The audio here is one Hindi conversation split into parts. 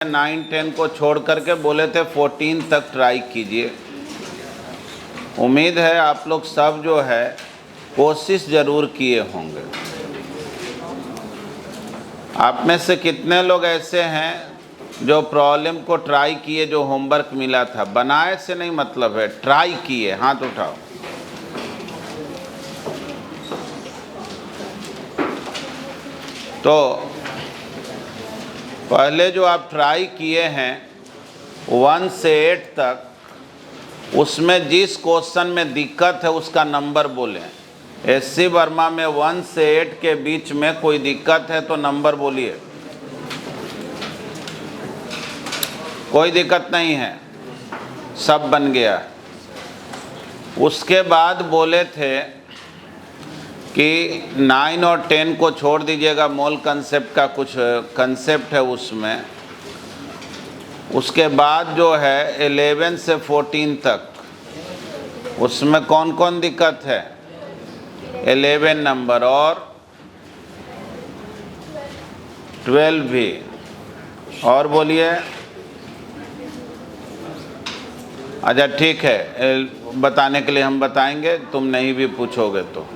9, 10 को छोड़ करके बोले थे 14 तक ट्राई कीजिए। उम्मीद है आप लोग सब जो है कोशिश ज़रूर किए होंगे। आप में से कितने लोग ऐसे हैं जो प्रॉब्लम को ट्राई किए, जो होमवर्क मिला था? बनाए से नहीं मतलब है, ट्राई किए। हाथ उठाओ। तो पहले जो आप ट्राई किए हैं 1 से 8 तक, उसमें जिस क्वेश्चन में दिक्कत है उसका नंबर बोलें। एससी वर्मा में 1 से 8 के बीच में कोई दिक्कत है तो नंबर बोलिए। कोई दिक्कत नहीं है, सब बन गया। उसके बाद बोले थे कि 9 और 10 को छोड़ दीजिएगा, मोल कंसेप्ट का कुछ कंसेप्ट है उसमें। उसके बाद जो है 11 से 14 तक, उसमें कौन कौन दिक्कत है? 11 नंबर और 12 भी। और बोलिए। अच्छा ठीक है, बताने के लिए हम बताएंगे, तुम नहीं भी पूछोगे तो।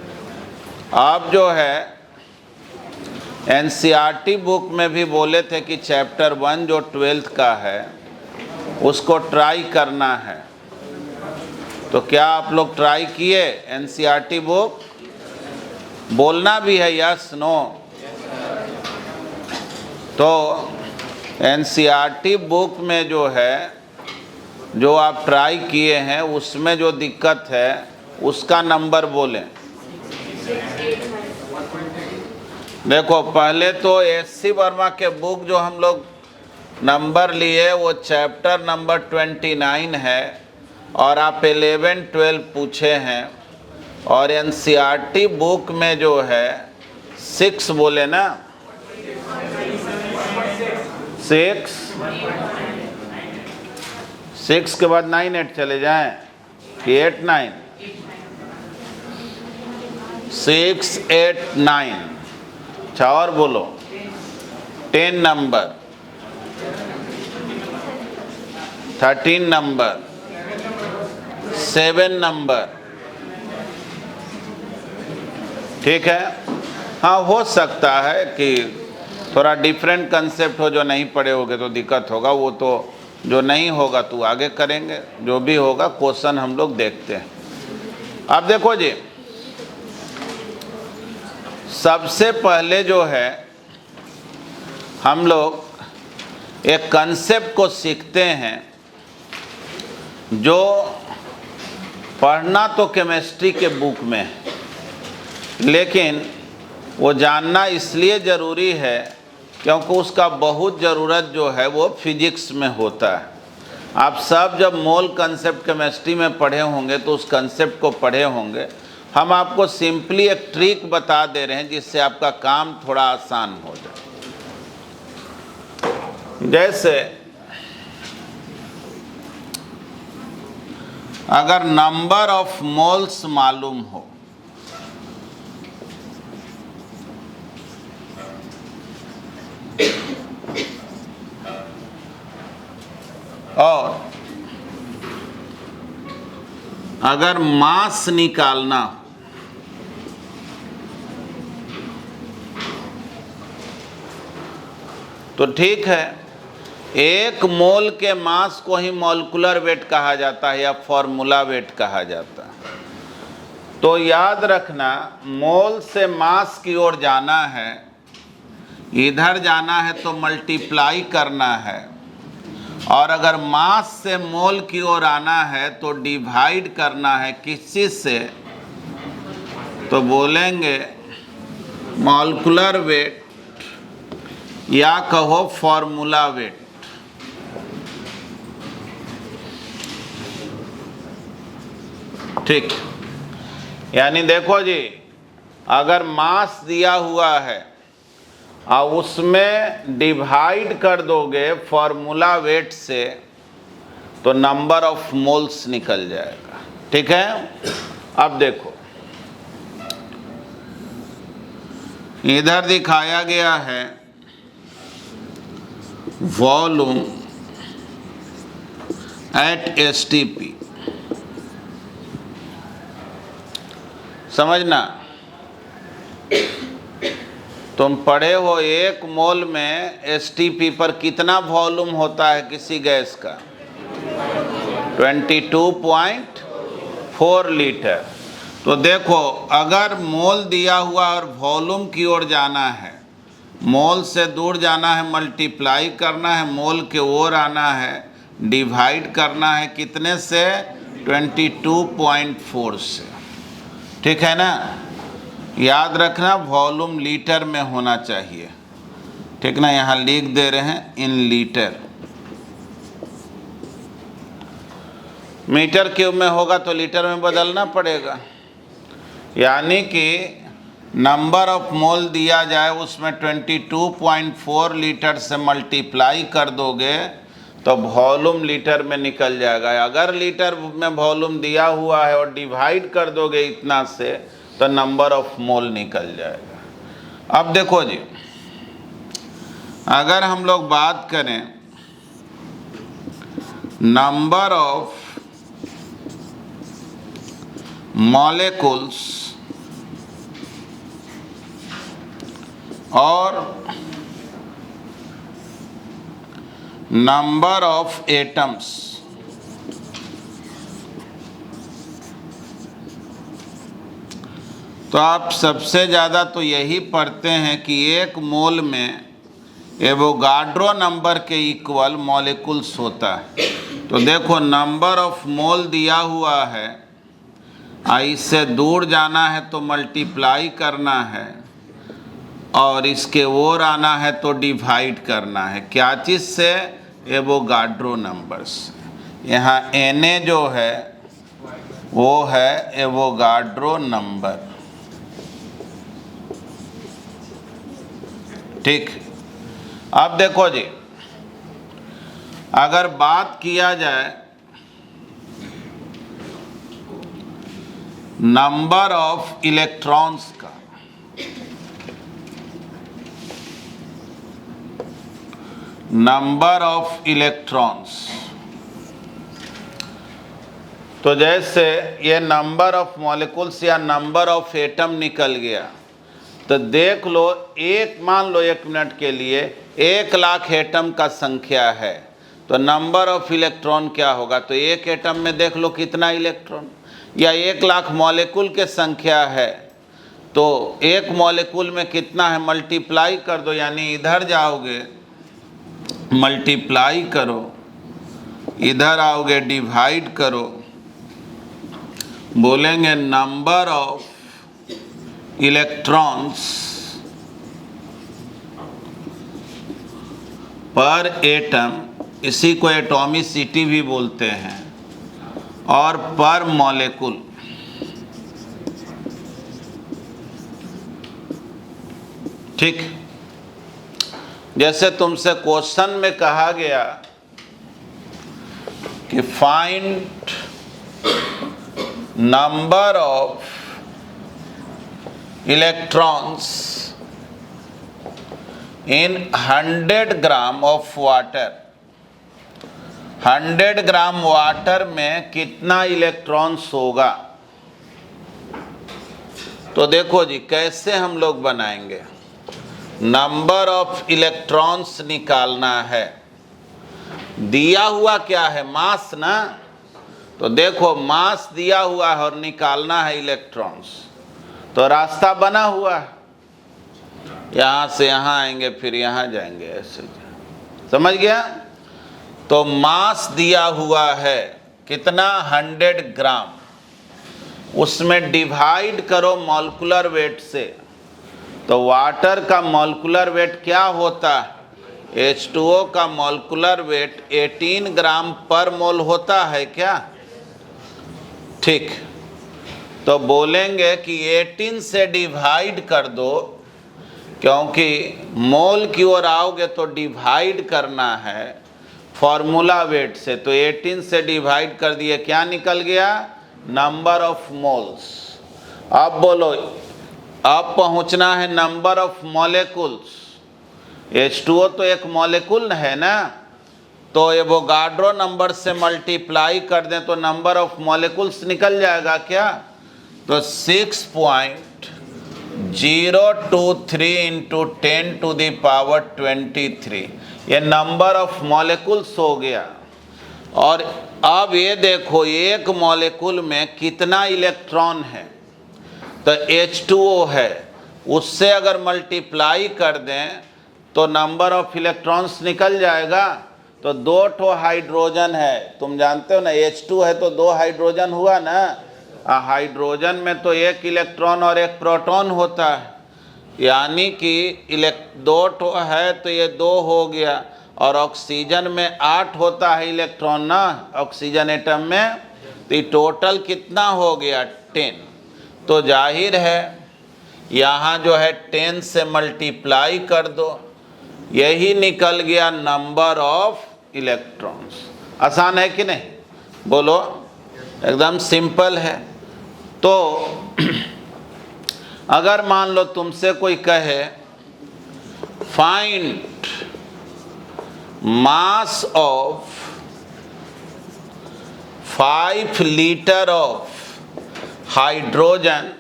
आप जो है एनसीईआरटी बुक में भी बोले थे कि चैप्टर 1 जो 12th का है उसको ट्राई करना है। तो क्या आप लोग ट्राई किए एनसीईआरटी बुक? बोलना भी है यस नो। तो एनसीईआरटी बुक में जो है, जो आप ट्राई किए हैं उसमें जो दिक्कत है उसका नंबर बोलें। देखो पहले तो एससी वर्मा के बुक जो हम लोग नंबर लिए वो चैप्टर नंबर 29 है और आप 11, 12 पूछे हैं। और एनसीईआरटी बुक में जो है 6 बोले ना, 6 के बाद 9, 8 चले जाएं कि 8, 9? 6, 8, 9। अच्छा और बोलो। 10 नंबर, 13 नंबर, 7 नंबर। ठीक है। हाँ, हो सकता है कि थोड़ा डिफरेंट कंसेप्ट हो, जो नहीं पढ़े होगे तो दिक्कत होगा। वो तो जो नहीं होगा तो आगे करेंगे, जो भी होगा क्वेश्चन हम लोग देखते हैं। अब देखो जी, सबसे पहले जो है हम लोग एक कंसेप्ट को सीखते हैं जो पढ़ना तो केमिस्ट्री के बुक में है, लेकिन वो जानना इसलिए ज़रूरी है क्योंकि उसका बहुत ज़रूरत जो है वो फिजिक्स में होता है। आप सब जब मोल कंसेप्ट केमिस्ट्री में पढ़े होंगे तो उस कंसेप्ट को पढ़े होंगे। हम आपको सिंपली एक ट्रिक बता दे रहे हैं जिससे आपका काम थोड़ा आसान हो जाए। जैसे अगर नंबर ऑफ मोल्स मालूम हो और अगर मास निकालना हो तो ठीक है, 1 मोल के मास को ही मॉलिक्यूलर वेट कहा जाता है या फॉर्मूला वेट कहा जाता है। तो याद रखना, मोल से मास की ओर जाना है, इधर जाना है तो मल्टीप्लाई करना है, और अगर मास से मोल की ओर आना है तो डिवाइड करना है। किस चीज़ से? तो बोलेंगे मॉलिक्यूलर वेट या कहो फॉर्मूला वेट। ठीक, यानी देखो जी, अगर मास दिया हुआ है और उसमें डिवाइड कर दोगे फॉर्मूला वेट से तो नंबर ऑफ मोल्स निकल जाएगा। ठीक है। अब देखो, इधर दिखाया गया है वॉल्यूम एट STP। समझना, तुम पढ़े हो 1 मोल में STP पर कितना वॉल्यूम होता है किसी गैस का? 22.4 लीटर। तो देखो, अगर मोल दिया हुआ और वॉल्यूम की ओर जाना है, मोल से दूर जाना है, मल्टीप्लाई करना है, मोल के ओर आना है, डिवाइड करना है, कितने से? 22.4 से। ठीक है ना? याद रखना वॉल्यूम लीटर में होना चाहिए। ठीक ना? यहाँ लिख दे रहे हैं इन लीटर। मीटर क्यूब में होगा तो लीटर में बदलना पड़ेगा। यानी कि नंबर ऑफ मोल दिया जाए, उसमें 22.4 लीटर से मल्टीप्लाई कर दोगे तो वॉल्यूम लीटर में निकल जाएगा। अगर लीटर में वॉल्यूम दिया हुआ है और डिवाइड कर दोगे इतना से तो नंबर ऑफ मोल निकल जाएगा। अब देखो जी, अगर हम लोग बात करें नंबर ऑफ मॉलिक्यूल्स और नंबर ऑफ एटम्स, तो आप सबसे ज़्यादा तो यही पढ़ते हैं कि 1 मोल में एवोगाड्रो नंबर के इक्वल मॉलिक्यूल्स होता है। तो देखो, नंबर ऑफ मोल दिया हुआ है, इससे दूर जाना है तो मल्टीप्लाई करना है, और इसके ओर आना है तो डिवाइड करना है। क्या चीज़ से? एवोगाड्रो नंबर से। यहाँ Na जो है वो है एवोगाड्रो नंबर। ठीक। अब देखो जी, अगर बात किया जाए नंबर ऑफ इलेक्ट्रॉन्स का, नंबर ऑफ इलेक्ट्रॉन्स, तो जैसे ये नंबर ऑफ मॉलिक्यूल्स या नंबर ऑफ एटम निकल गया, तो देख लो, मान लो 1 मिनट के लिए 1,00,000 एटम का संख्या है, तो नंबर ऑफ इलेक्ट्रॉन क्या होगा? तो 1 एटम में देख लो कितना इलेक्ट्रॉन, या 1,00,000 मॉलिक्यूल के संख्या है तो 1 मॉलिक्यूल में कितना है? मल्टीप्लाई कर दो, यानी इधर जाओगे मल्टीप्लाई करो, इधर आओगे डिवाइड करो, बोलेंगे नंबर ऑफ इलेक्ट्रॉन्स पर एटम, इसी को एटॉमिसिटी भी बोलते हैं, और पर मॉलिक्यूल। ठीक। जैसे तुमसे क्वेश्चन में कहा गया कि find number of electrons in 100 gram of water, 100 gram water में कितना इलेक्ट्रॉन्स होगा। तो देखो जी, कैसे हम लोग बनाएंगे, नंबर ऑफ इलेक्ट्रॉन्स निकालना है। दिया हुआ क्या है? मास ना। तो देखो, मास दिया हुआ है और निकालना है इलेक्ट्रॉन्स, तो रास्ता बना हुआ है, यहाँ से यहाँ आएंगे फिर यहाँ जाएंगे, ऐसे। समझ गया? तो मास दिया हुआ है कितना? 100 ग्राम। उसमें डिवाइड करो मॉलिक्यूलर वेट से, तो वाटर का मॉलिक्यूलर वेट क्या होता है? H2O का मॉलिक्यूलर वेट 18 ग्राम पर मोल होता है क्या? ठीक। तो बोलेंगे कि 18 से डिवाइड कर दो, क्योंकि मोल की ओर आओगे तो डिवाइड करना है फॉर्मूला वेट से। तो 18 से डिवाइड कर दिए, क्या निकल गया? Number of moles. अब बोलो, अब पहुंचना है नंबर ऑफ मॉलिक्यूल्स। H2O तो एक मॉलिक्यूल है ना, तो एवोगाड्रो नंबर से मल्टीप्लाई कर दें तो नंबर ऑफ मॉलिक्यूल्स निकल जाएगा क्या? तो 6.023 इंटू 10⁻23 ये नंबर ऑफ मॉलिक्यूल्स हो गया। और अब ये देखो एक मॉलिक्यूल में कितना इलेक्ट्रॉन है, तो H2O है, उससे अगर मल्टीप्लाई कर दें तो नंबर ऑफ इलेक्ट्रॉन्स निकल जाएगा। तो 2 हाइड्रोजन है, तुम जानते हो ना, H2 है तो 2 हाइड्रोजन हुआ ना। हाइड्रोजन में तो 1 इलेक्ट्रॉन और 1 प्रोटॉन होता है, यानी कि 2 है तो ये 2 हो गया। और ऑक्सीजन में 8 होता है इलेक्ट्रॉन ना, ऑक्सीजन एटम में, तो टोटल कितना हो गया? 10। तो जाहिर है यहाँ जो है 10 से मल्टीप्लाई कर दो, यही निकल गया नंबर ऑफ इलेक्ट्रॉन्स। आसान है कि नहीं? बोलो, एकदम सिंपल है। तो अगर मान लो तुमसे कोई कहे find mass of 5 litre of hydrogen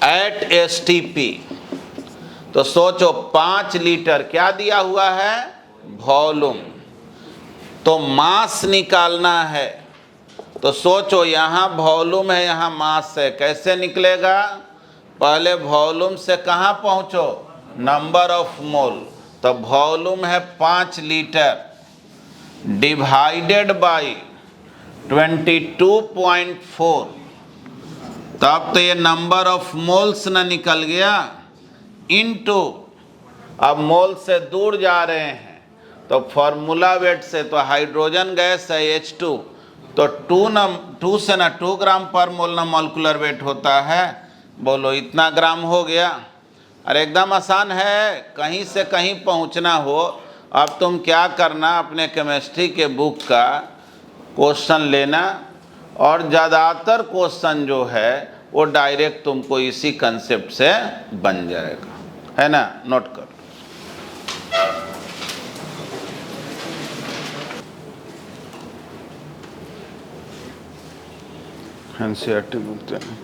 at STP, तो सोचो 5 लीटर क्या दिया हुआ है? वॉल्यूम। तो मास निकालना है, तो सोचो यहाँ वॉल्यूम है, यहाँ मास है, कैसे निकलेगा? पहले वॉल्यूम से कहाँ पहुँचो? Number of mole. तो वॉल्यूम है 5 लीटर डिवाइडेड बाई 22.4, तब तो ये नंबर ऑफ मोल्स ना निकल गया, इनटू, अब मोल से दूर जा रहे हैं तो फॉर्मूला वेट से, तो हाइड्रोजन गैस है H2, तो 2 से ना 2 ग्राम पर मोल ना मॉलिक्यूलर वेट होता है। बोलो इतना ग्राम हो गया। अरे एकदम आसान है, कहीं से कहीं पहुंचना हो। अब तुम क्या करना, अपने केमिस्ट्री के बुक का क्वेश्चन लेना, और ज़्यादातर क्वेश्चन जो है वो डायरेक्ट तुमको इसी कंसेप्ट से बन जाएगा, है ना? नोट कर। NCERT बुक देना।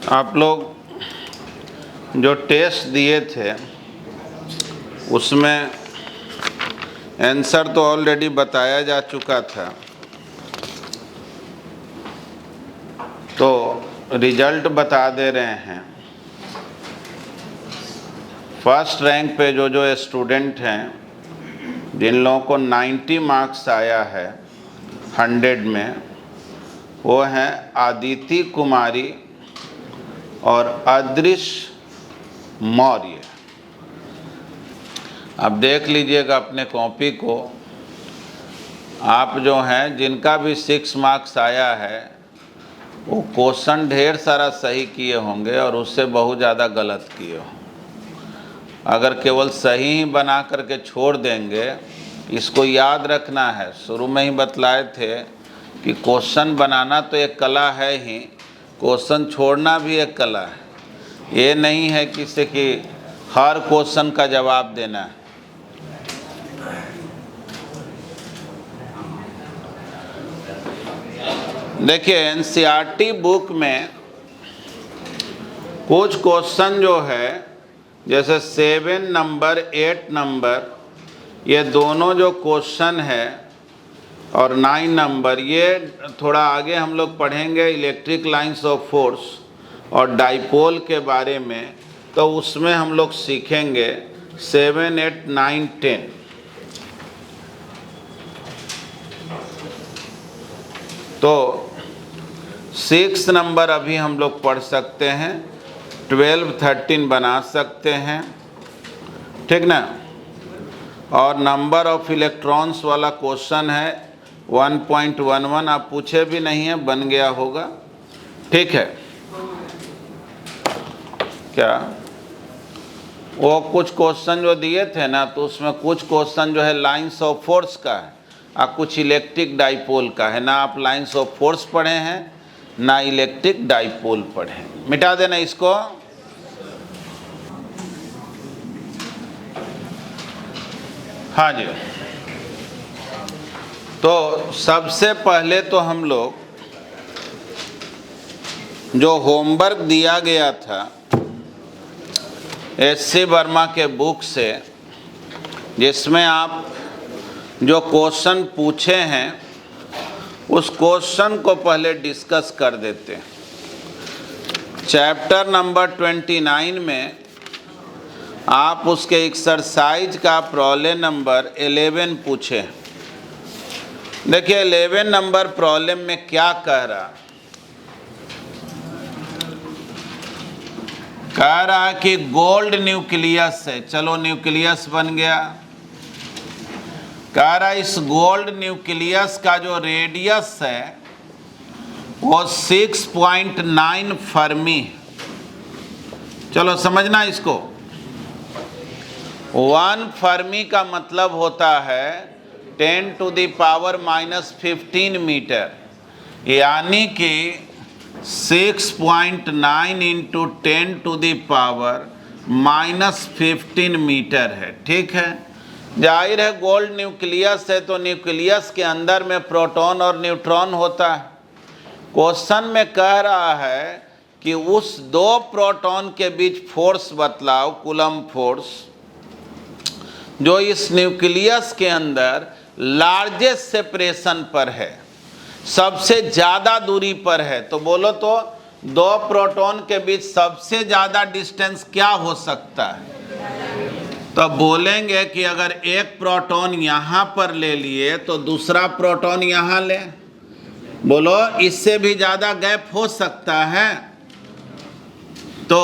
आप लोग जो टेस्ट दिए थे उसमें आंसर तो ऑलरेडी बताया जा चुका था, तो रिजल्ट बता दे रहे हैं। फर्स्ट रैंक पे जो स्टूडेंट हैं, जिन लोगों को 90 मार्क्स आया है 100 में, वो हैं आदिति कुमारी और अदृश्य मौर्य। अब देख लीजिएगा अपने कॉपी को, आप जो हैं जिनका भी 6 मार्क्स आया है वो क्वेश्चन ढेर सारा सही किए होंगे और उससे बहुत ज़्यादा गलत किए होंगे। अगर केवल सही ही बना करके छोड़ देंगे, इसको याद रखना है। शुरू में ही बतलाए थे कि क्वेश्चन बनाना तो एक कला है ही, क्वेश्चन छोड़ना भी एक कला है। ये नहीं है किसी की हर क्वेश्चन का जवाब देना है। देखिए एनसीईआरटी बुक में कुछ क्वेश्चन जो है जैसे 7 नंबर 8 नंबर ये दोनों जो क्वेश्चन है और 9 नंबर, ये थोड़ा आगे हम लोग पढ़ेंगे इलेक्ट्रिक लाइंस ऑफ फोर्स और डाइपोल के बारे में, तो उसमें हम लोग सीखेंगे 7, 8, 9, 10। तो 6 नंबर अभी हम लोग पढ़ सकते हैं, 12, 13 बना सकते हैं, ठीक ना। और नंबर ऑफ इलेक्ट्रॉन्स वाला क्वेश्चन है 1.11, आप पूछे भी नहीं है, बन गया होगा, ठीक है। क्या वो कुछ क्वेश्चन जो दिए थे ना, तो उसमें कुछ क्वेश्चन जो है लाइंस ऑफ फोर्स का है और कुछ इलेक्ट्रिक डाइपोल का है। ना आप लाइंस ऑफ फोर्स पढ़े हैं ना इलेक्ट्रिक डाइपोल पढ़े हैं, मिटा देना इसको। हाँ जी, तो सबसे पहले तो हम लोग जो होमवर्क दिया गया था एस.सी. वर्मा के बुक से, जिसमें आप जो क्वेश्चन पूछे हैं उस क्वेश्चन को पहले डिस्कस कर देते हैं। चैप्टर नंबर 29 में आप उसके एक्सरसाइज का प्रॉब्लम नंबर 11 पूछे। देखिए 11 नंबर प्रॉब्लम में क्या कह रहा है कि गोल्ड न्यूक्लियस है, चलो न्यूक्लियस बन गया। कह रहा है इस गोल्ड न्यूक्लियस का जो रेडियस है वो 6.9 फर्मी। चलो समझना इसको, 1 फर्मी का मतलब होता है 10⁻⁻15 मीटर, यानी कि 6.9 इंटू 10⁻⁻15 मीटर है, ठीक है। जाहिर है गोल्ड न्यूक्लियस है तो न्यूक्लियस के अंदर में प्रोटॉन और न्यूट्रॉन होता है। क्वेश्चन में कह रहा है कि उस दो प्रोटॉन के बीच फोर्स बतलाओ, कूलम फोर्स, जो इस न्यूक्लियस के अंदर लार्जेस्ट सेपरेशन पर है, सबसे ज़्यादा दूरी पर है। तो बोलो तो दो प्रोटॉन के बीच सबसे ज़्यादा डिस्टेंस क्या हो सकता है? तो बोलेंगे कि अगर एक प्रोटॉन यहाँ पर ले लिए तो दूसरा प्रोटॉन यहाँ ले। बोलो इससे भी ज़्यादा गैप हो सकता है? तो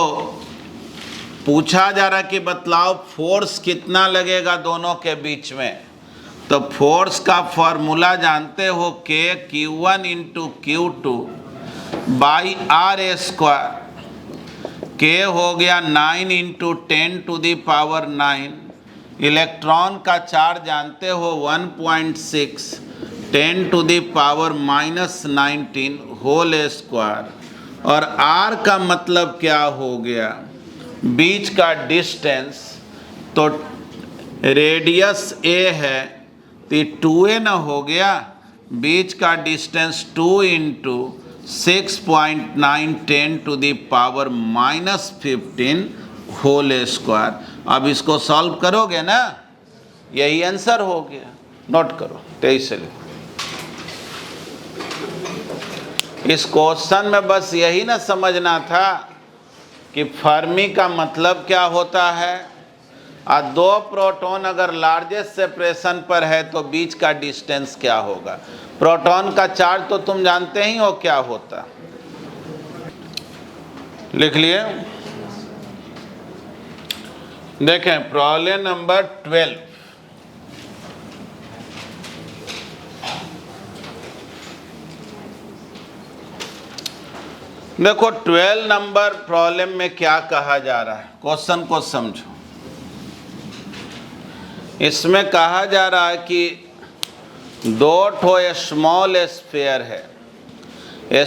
पूछा जा रहा कि बतलाओ फोर्स कितना लगेगा दोनों के बीच में। तो फोर्स का फॉर्मूला जानते हो, Q1 into Q2 by R²। K हो गया 9 इंटू 10⁻⁹। इलेक्ट्रॉन का चार्ज जानते हो 1.6 10⁻⁻19 होल स्क्वायर। और R का मतलब क्या हो गया? बीच का डिस्टेंस। तो रेडियस A है तो 2a ना हो गया, बीच का डिस्टेंस 2 इंटू 6.9 10⁻⁻15 होल स्क्वायर। अब इसको सॉल्व करोगे ना, यही आंसर हो गया। नोट करो 23 से लिखो। इस क्वेश्चन में बस यही ना समझना था कि फर्मी का मतलब क्या होता है, और दो प्रोटॉन अगर लार्जेस्ट सेपरेशन पर है तो बीच का डिस्टेंस क्या होगा। प्रोटॉन का चार्ज तो तुम जानते ही हो क्या होता, लिख लिए। देखें प्रॉब्लम नंबर 12। देखो 12 नंबर प्रॉब्लम में क्या कहा जा रहा है, क्वेश्चन को समझो। इसमें कहा जा रहा है कि दो ठो स्मॉल स्फीयर है।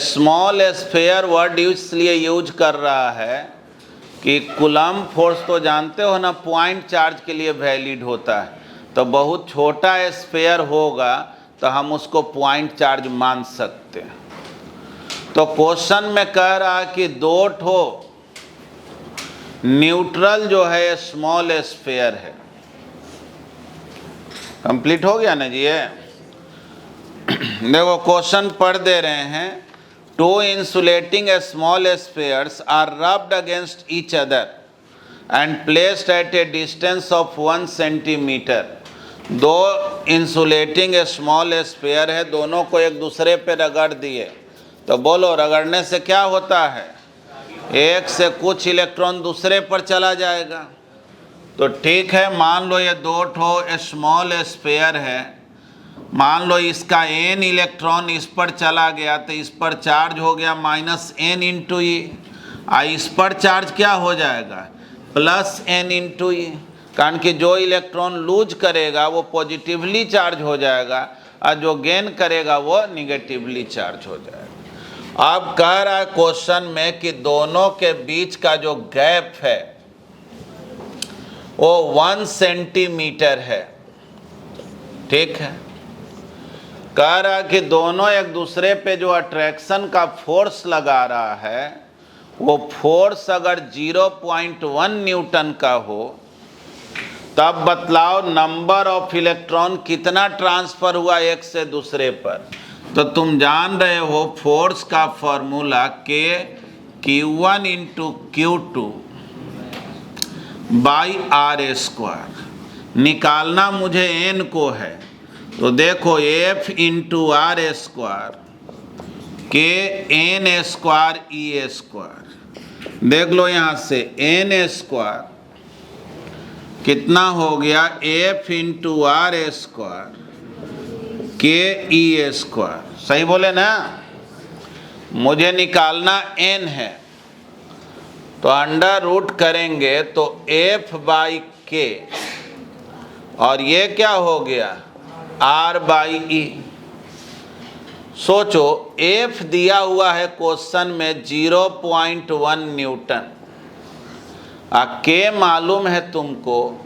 स्मॉल स्फीयर वर्ड इसलिए यूज कर रहा है कि कूलम फोर्स तो जानते हो ना, पॉइंट चार्ज के लिए वैलिड होता है। तो बहुत छोटा स्फीयर होगा तो हम उसको पॉइंट चार्ज मान सकते हैं। तो क्वेश्चन में कह रहा है कि दो ठो न्यूट्रल जो है स्मॉल स्फीयर है। कंप्लीट हो गया ना जी ये। देखो क्वेश्चन पढ़ दे रहे हैं। Two insulating small spheres are rubbed against each other and placed at a distance of 1 centimetre. दो इंसुलेटिंग स्मॉल स्फीयर है, दोनों को एक दूसरे पे रगड़ दिए। तो बोलो रगड़ने से क्या होता है? एक से कुछ इलेक्ट्रॉन दूसरे पर चला जाएगा। तो ठीक है, मान लो ये दो ठो स्मॉल स्फीयर है, मान लो इसका n इलेक्ट्रॉन इस पर चला गया तो इस पर चार्ज हो गया -n इंटू ई। इस पर चार्ज क्या हो जाएगा? +n इंटू ई। कारण कि जो इलेक्ट्रॉन लूज करेगा वो पॉजिटिवली चार्ज हो जाएगा और जो गेन करेगा वो निगेटिवली चार्ज हो जाएगा। अब कह रहा है क्वेश्चन में कि दोनों के बीच का जो गैप है वो 1 सेंटीमीटर है। ठीक है, कह रहा कि दोनों एक दूसरे पे जो अट्रैक्शन का फोर्स लगा रहा है वो फोर्स अगर 0.1 न्यूटन का हो तब बतलाओ नंबर ऑफ इलेक्ट्रॉन कितना ट्रांसफर हुआ एक से दूसरे पर। तो तुम जान रहे हो फोर्स का formula K Q1 into Q2 by R²। निकालना मुझे N को है, तो देखो F इंटू R² के N² E²। देख लो यहाँ से N² कितना हो गया? F इंटू R² के E²। सही बोले ना? मुझे निकालना N है तो अंडर रूट करेंगे तो F बाई K और ये क्या हो गया? R by E। सोचो F दिया हुआ है क्वेश्चन में 0.1 न्यूटन, K मालूम है तुमको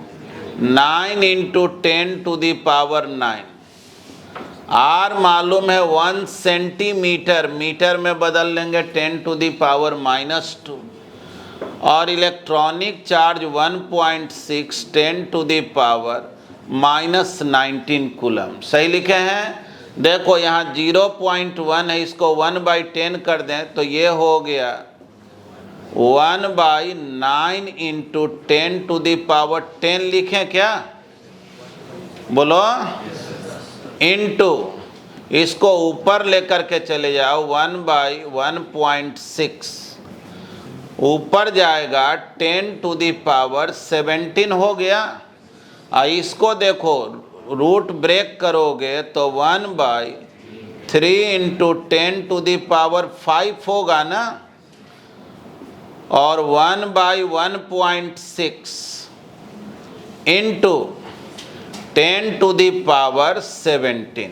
9 इंटू 10⁹, R मालूम है 1 सेंटीमीटर, मीटर में बदल लेंगे 10⁻⁻², और इलेक्ट्रॉनिक चार्ज 1.6 10⁻⁻19 कूलम। सही लिखे हैं? देखो यहाँ 0.1 है, इसको 1/10 कर दें तो ये हो गया 1/9 इंटू 10⁻10 लिखें क्या? बोलो। इंटू इसको ऊपर लेकर के चले जाओ 1/1.6 ऊपर जाएगा 10⁻17 हो गया। इसको देखो रूट ब्रेक करोगे तो 1/3 इंटू 10⁵ होगा ना, और 1/1.6 इंटू 10⁻17।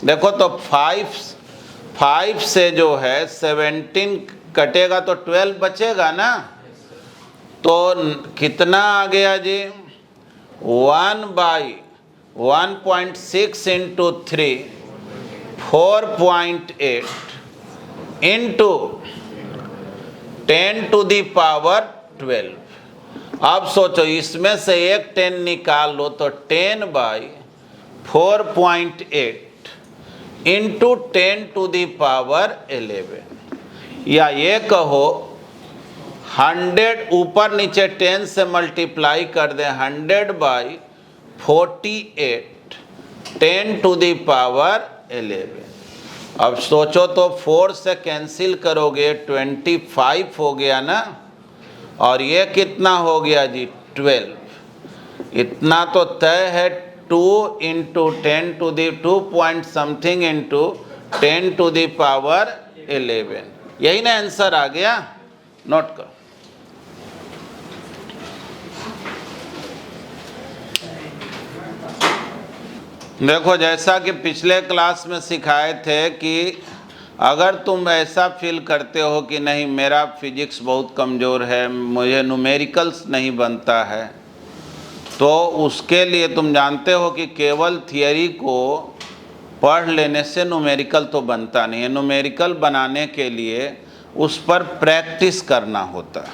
देखो तो 5 से जो है 17 कटेगा तो 12 बचेगा ना, तो कितना आ गया जी? 1/1.6 इंटू 3 4.8 इंटू 10⁻12। अब सोचो इसमें से एक 10 निकाल लो तो 10/4.8 इंटू 10⁻11, या ये कहो 100 ऊपर नीचे 10 से मल्टीप्लाई कर दें 100/48 10⁻11। अब सोचो तो 4 से कैंसिल करोगे 25 हो गया ना, और ये कितना हो गया जी? 12। इतना तो तय है 2 इंटू 2 पॉइंट समथिंग इंटू 10⁻11। यही ना आंसर आ गया? नोट करो। देखो जैसा कि पिछले क्लास में सिखाए थे कि अगर तुम ऐसा फील करते हो कि नहीं मेरा फिजिक्स बहुत कमज़ोर है, मुझे न्यूमेरिकल्स नहीं बनता है, तो उसके लिए तुम जानते हो कि केवल थियरी को पढ़ लेने से न्यूमेरिकल तो बनता नहीं है। न्यूमेरिकल बनाने के लिए उस पर प्रैक्टिस करना होता है।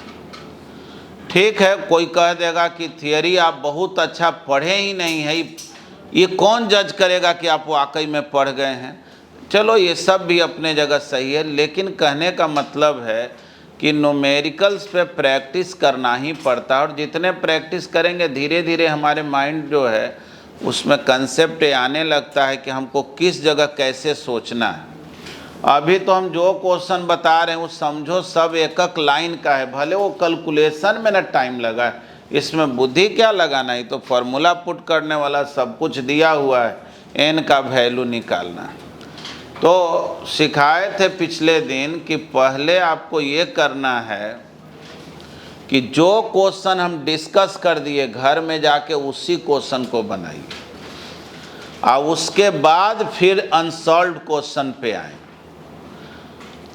ठीक है, कोई कह देगा कि थियरी आप बहुत अच्छा पढ़े ही नहीं है, ये कौन जज करेगा कि आप वाकई में पढ़ गए हैं। चलो ये सब भी अपने जगह सही है, लेकिन कहने का मतलब है कि न्यूमेरिकल्स पे प्रैक्टिस करना ही पड़ता है, और जितने प्रैक्टिस करेंगे धीरे धीरे हमारे माइंड जो है उसमें कंसेप्ट आने लगता है कि हमको किस जगह कैसे सोचना है। अभी तो हम जो क्वेश्चन बता रहे हैं वो समझो सब एक एक लाइन का है, भले वो कैलकुलेशन में ना टाइम लगा है, इसमें बुद्धि क्या लगाना, ही तो फार्मूला पुट करने वाला सब कुछ दिया हुआ है, एन का वैल्यू निकालना। तो सिखाए थे पिछले दिन कि पहले आपको ये करना है कि जो क्वेश्चन हम डिस्कस कर दिए घर में जाके उसी क्वेश्चन को बनाइए, और उसके बाद फिर अनसॉल्व्ड क्वेश्चन पे आए।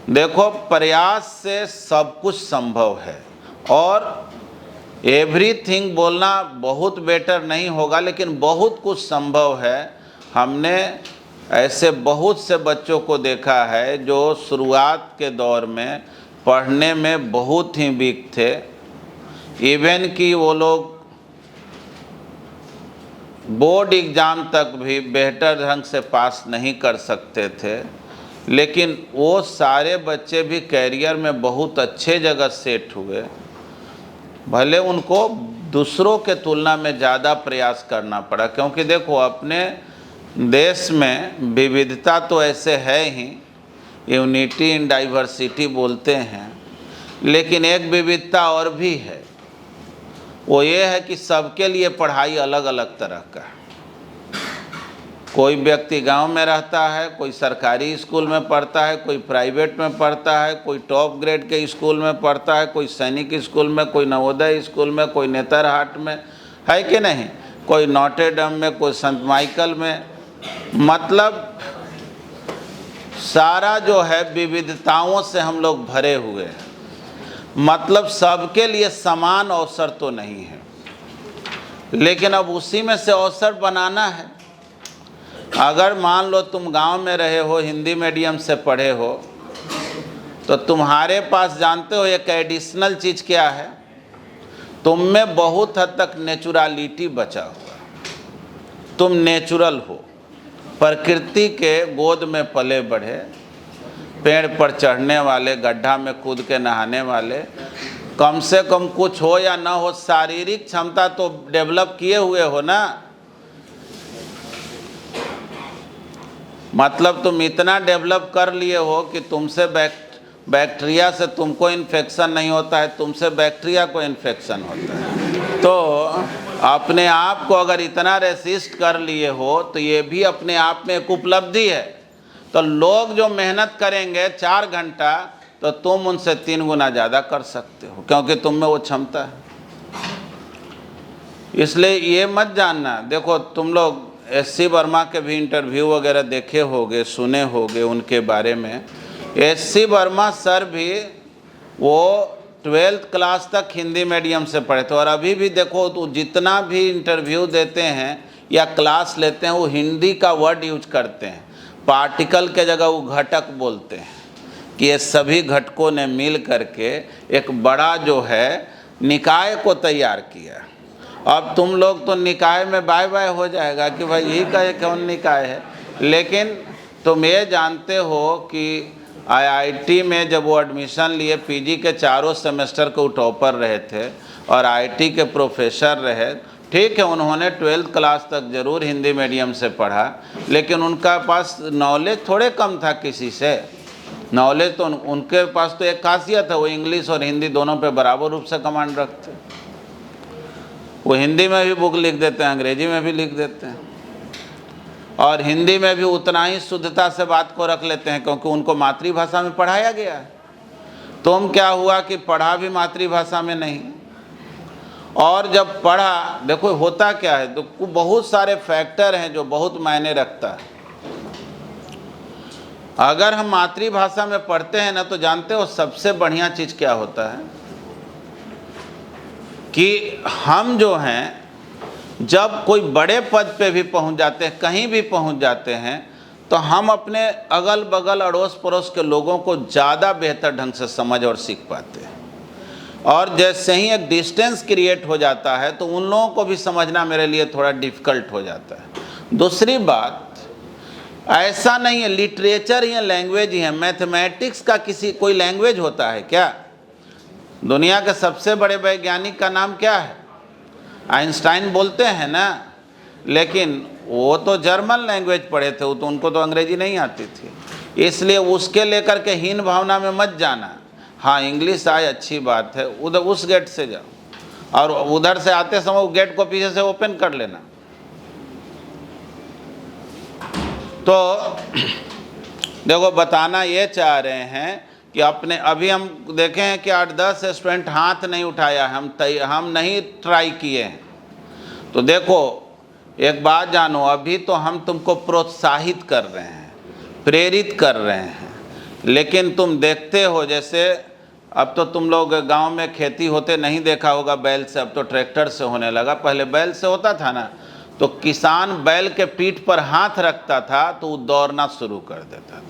देखो प्रयास से सब कुछ संभव है, और एवरीथिंग बोलना बहुत बेटर नहीं होगा, लेकिन बहुत कुछ संभव है। हमने ऐसे बहुत से बच्चों को देखा है जो शुरुआत के दौर में पढ़ने में बहुत ही वीक थे, इवन कि वो लोग बोर्ड एग्ज़ाम तक भी बेहतर ढंग से पास नहीं कर सकते थे, लेकिन वो सारे बच्चे भी कैरियर में बहुत अच्छे जगह सेट हुए। भले उनको दूसरों के तुलना में ज़्यादा प्रयास करना पड़ा, क्योंकि देखो अपने देश में विविधता तो ऐसे है ही, यूनिटी इन डाइवर्सिटी बोलते हैं, लेकिन एक विविधता और भी है, वो ये है कि सबके लिए पढ़ाई अलग अलग तरह का है। कोई व्यक्ति गांव में रहता है, कोई सरकारी स्कूल में पढ़ता है, कोई प्राइवेट में पढ़ता है, कोई टॉप ग्रेड के स्कूल में पढ़ता है, कोई सैनिक स्कूल में, कोई नवोदय स्कूल में, कोई नेतरहाट में, है कि नहीं, कोई नॉटे डम में, कोई संत माइकल में। मतलब सारा जो है विविधताओं से हम लोग भरे हुए हैं, मतलब सबके लिए समान अवसर तो नहीं है, लेकिन अब उसी में से अवसर बनाना है। अगर मान लो तुम गांव में रहे हो, हिंदी मीडियम से पढ़े हो, तो तुम्हारे पास जानते हो एक एडिशनल चीज़ क्या है, तुम में बहुत हद तक नेचुरलिटी बचा हुआ, तुम नेचुरल हो, प्रकृति के गोद में पले बढ़े, पेड़ पर चढ़ने वाले, गड्ढा में कूद के नहाने वाले, कम से कम कुछ हो या ना हो शारीरिक क्षमता तो डेवलप किए हुए हो ना। मतलब तुम इतना डेवलप कर लिए हो कि तुमसे बैक्टीरिया से तुमको इन्फेक्शन नहीं होता है, तुमसे बैक्टीरिया को इन्फेक्शन होता है। तो अपने आप को अगर इतना रेसिस्ट कर लिए हो तो ये भी अपने आप में एक उपलब्धि है। तो लोग जो मेहनत करेंगे 4 घंटा, तो तुम उनसे 3 गुना ज़्यादा कर सकते हो, क्योंकि तुम में वो क्षमता है। इसलिए ये मत जानना, देखो तुम लोग एस.सी. वर्मा के भी इंटरव्यू वगैरह देखे होगे, सुने होगे उनके बारे में। एस.सी. वर्मा सर भी वो 12th क्लास तक हिंदी मीडियम से पढ़े थे, और अभी भी देखो तो जितना भी इंटरव्यू देते हैं या क्लास लेते हैं वो हिंदी का वर्ड यूज करते हैं, पार्टिकल के जगह वो घटक बोलते हैं कि ये सभी घटकों ने मिल करके एक बड़ा जो है निकाय को तैयार किया। अब तुम लोग तो निकाय में बाय बाय हो जाएगा कि भाई यही का कौन निकाय है, लेकिन तुम ये जानते हो कि आईआईटी में जब वो एडमिशन लिए, पीजी के चारों सेमेस्टर के टॉपर रहे थे और आईआईटी के प्रोफेसर रहे। ठीक है, उन्होंने 12th क्लास तक ज़रूर हिंदी मीडियम से पढ़ा, लेकिन उनका पास नॉलेज थोड़े कम था किसी से। नॉलेज तो उनके पास तो एक खासियत है, वो इंग्लिश और हिंदी दोनों पे बराबर रूप से कमांड रखते। वो हिंदी में भी बुक लिख देते हैं, अंग्रेजी में भी लिख देते हैं, और हिंदी में भी उतना ही शुद्धता से बात को रख लेते हैं, क्योंकि उनको मातृभाषा में पढ़ाया गया है। तुम क्या हुआ कि पढ़ा भी मातृभाषा में नहीं, और जब पढ़ा, देखो होता क्या है, तो बहुत सारे फैक्टर हैं जो बहुत मायने रखता है। अगर हम मातृभाषा में पढ़ते हैं ना, तो जानते हो सबसे बढ़िया चीज़ क्या होता है कि हम जो हैं जब कोई बड़े पद पे भी पहुंच जाते हैं, कहीं भी पहुंच जाते हैं, तो हम अपने अगल बगल अड़ोस पड़ोस के लोगों को ज़्यादा बेहतर ढंग से समझ और सीख पाते हैं। और जैसे ही एक डिस्टेंस क्रिएट हो जाता है तो उन लोगों को भी समझना मेरे लिए थोड़ा डिफ़िकल्ट हो जाता है। दूसरी बात, ऐसा नहीं है लिटरेचर ही है, लैंग्वेज ही है। मैथमेटिक्स का कोई लैंग्वेज होता है क्या? दुनिया के सबसे बड़े वैज्ञानिक का नाम क्या है? आइंस्टाइन बोलते हैं ना, लेकिन वो तो जर्मन लैंग्वेज पढ़े थे, वो तो उनको तो अंग्रेजी नहीं आती थी, इसलिए उसके लेकर के हीन भावना में मत जाना। हाँ, इंग्लिश आए अच्छी बात है, उधर उस गेट से जाओ और उधर से आते समय वो गेट को पीछे से ओपन कर लेना। तो देखो, बताना ये चाह रहे हैं कि अपने अभी हम देखे हैं कि 8-10 स्टूडेंट हाथ नहीं उठाया, हम नहीं ट्राई किए हैं। तो देखो, एक बात जानो, अभी तो हम तुमको प्रोत्साहित कर रहे हैं, प्रेरित कर रहे हैं, लेकिन तुम देखते हो जैसे अब तो तुम लोग गांव में खेती होते नहीं देखा होगा बैल से, अब तो ट्रैक्टर से होने लगा। पहले बैल से होता था ना, तो किसान बैल के पीठ पर हाथ रखता था तो वो दौड़ना शुरू कर देता था।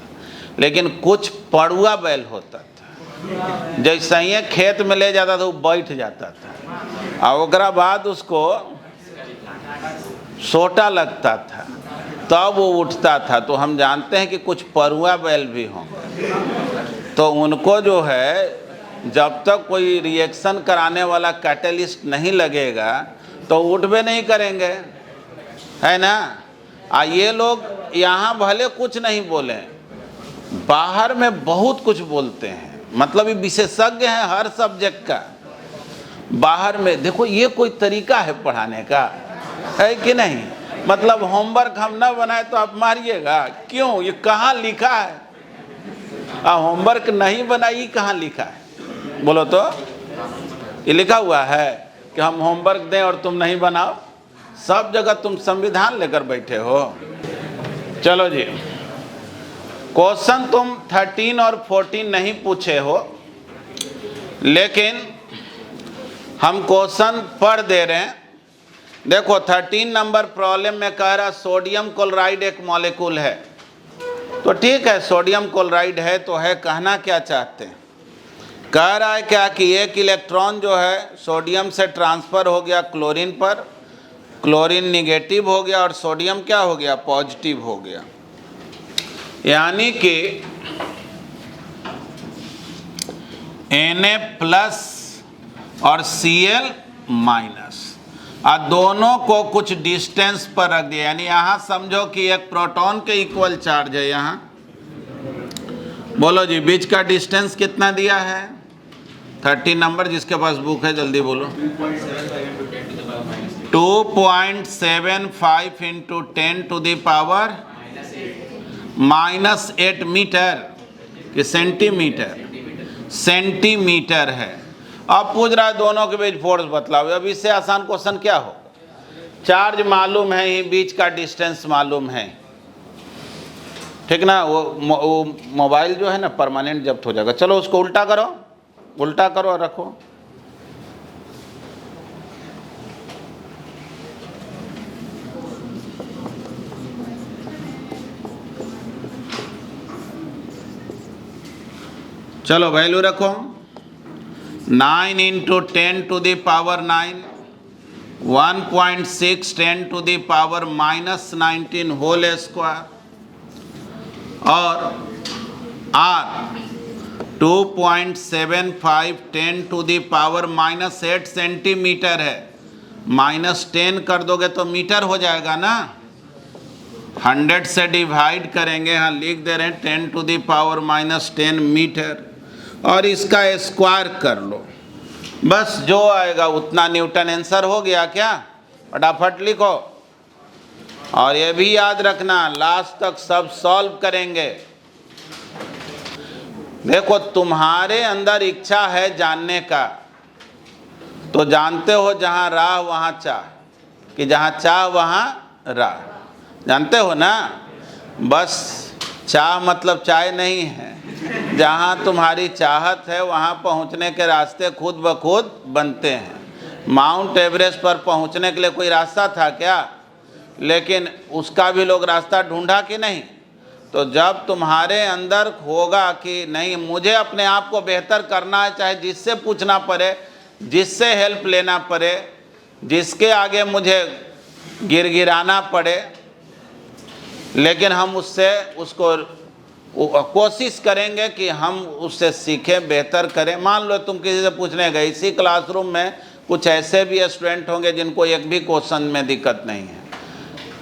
लेकिन कुछ पड़ुआ बैल होता था, जैसे ही खेत में ले जाता था वो बैठ जाता था, और उसके बाद उसको सोटा लगता था, तब वो उठता था। तो हम जानते हैं कि कुछ पड़ुआ बैल भी हों, तो उनको जो है जब तक कोई रिएक्शन कराने वाला कैटलिस्ट नहीं लगेगा तो उठबे नहीं करेंगे, है ना। ये लोग यहाँ भले कुछ नहीं बोले, बाहर में बहुत कुछ बोलते हैं, मतलब ये विशेषज्ञ हैं हर सब्जेक्ट का। बाहर में देखो, ये कोई तरीका है पढ़ाने का, है कि नहीं? मतलब होमवर्क हम ना बनाए तो आप मारिएगा, क्यों? ये कहाँ लिखा है? होमवर्क नहीं बनाई कहाँ लिखा है? बोलो तो। ये लिखा हुआ है कि हम होमवर्क दें और तुम नहीं बनाओ? सब जगह तुम संविधान लेकर बैठे हो। चलो जी, क्वेश्चन तुम 13 और 14 नहीं पूछे हो, लेकिन हम क्वेश्चन पढ़ दे रहे हैं। देखो, 13 नंबर प्रॉब्लम में कह रहा सोडियम क्लोराइड एक मॉलिक्यूल है। तो ठीक है, सोडियम क्लोराइड है तो है, कहना क्या चाहते हैं? कह रहा है क्या कि एक इलेक्ट्रॉन जो है सोडियम से ट्रांसफ़र हो गया क्लोरीन पर, क्लोरीन निगेटिव हो गया और सोडियम क्या हो गया? पॉजिटिव हो गया। यानी कि Na+ और Cl- और दोनों को कुछ डिस्टेंस पर रख दिया। यानी यहाँ समझो कि एक प्रोटॉन के इक्वल चार्ज है यहाँ। बोलो जी, बीच का डिस्टेंस कितना दिया है? 13 नंबर, जिसके पास बुक है जल्दी बोलो। 2.75 इंटू 10⁻⁻8 मीटर कि सेंटीमीटर? सेंटीमीटर है। अब पूछ रहा है दोनों के बीच फोर्स बतलाओ। अब इससे आसान क्वेश्चन क्या हो? चार्ज मालूम है ही, बीच का डिस्टेंस मालूम है, ठीक ना। वो मोबाइल जो है ना परमानेंट जब्त हो जाएगा। चलो उसको उल्टा करो, उल्टा करो और रखो। चलो वैल्यू रखो। 9 इंटू 10⁻⁹, 1.6 10⁻⁻19 होल स्क्वायर, और R 2.75 10⁻⁻8 सेंटीमीटर है। -10 कर दोगे तो मीटर हो जाएगा ना। 100 से डिवाइड करेंगे, हाँ लिख दे रहे हैं 10⁻⁻10 मीटर, और इसका स्क्वायर कर लो। बस जो आएगा उतना न्यूटन। आंसर हो गया क्या? फटाफट लिखो। और ये भी याद रखना, लास्ट तक सब सॉल्व करेंगे। देखो, तुम्हारे अंदर इच्छा है जानने का, तो जानते हो जहाँ राह वहाँ चाह, कि जहाँ चाह वहाँ राह, जानते हो ना। बस चाह मतलब चाय नहीं है। जहाँ तुम्हारी चाहत है वहाँ पहुँचने के रास्ते खुद ब खुद बनते हैं। माउंट एवरेस्ट पर पहुँचने के लिए कोई रास्ता था क्या? लेकिन उसका भी लोग रास्ता ढूंढा कि नहीं? तो जब तुम्हारे अंदर होगा कि नहीं मुझे अपने आप को बेहतर करना है, चाहे जिससे पूछना पड़े, जिससे हेल्प लेना पड़े, जिसके आगे मुझे गिड़गिड़ाना पड़े, लेकिन हम उसको कोशिश करेंगे कि हम उससे सीखें, बेहतर करें। मान लो तुम किसी से पूछने गए, इसी क्लासरूम में कुछ ऐसे भी स्टूडेंट होंगे जिनको एक भी क्वेश्चन में दिक्कत नहीं है।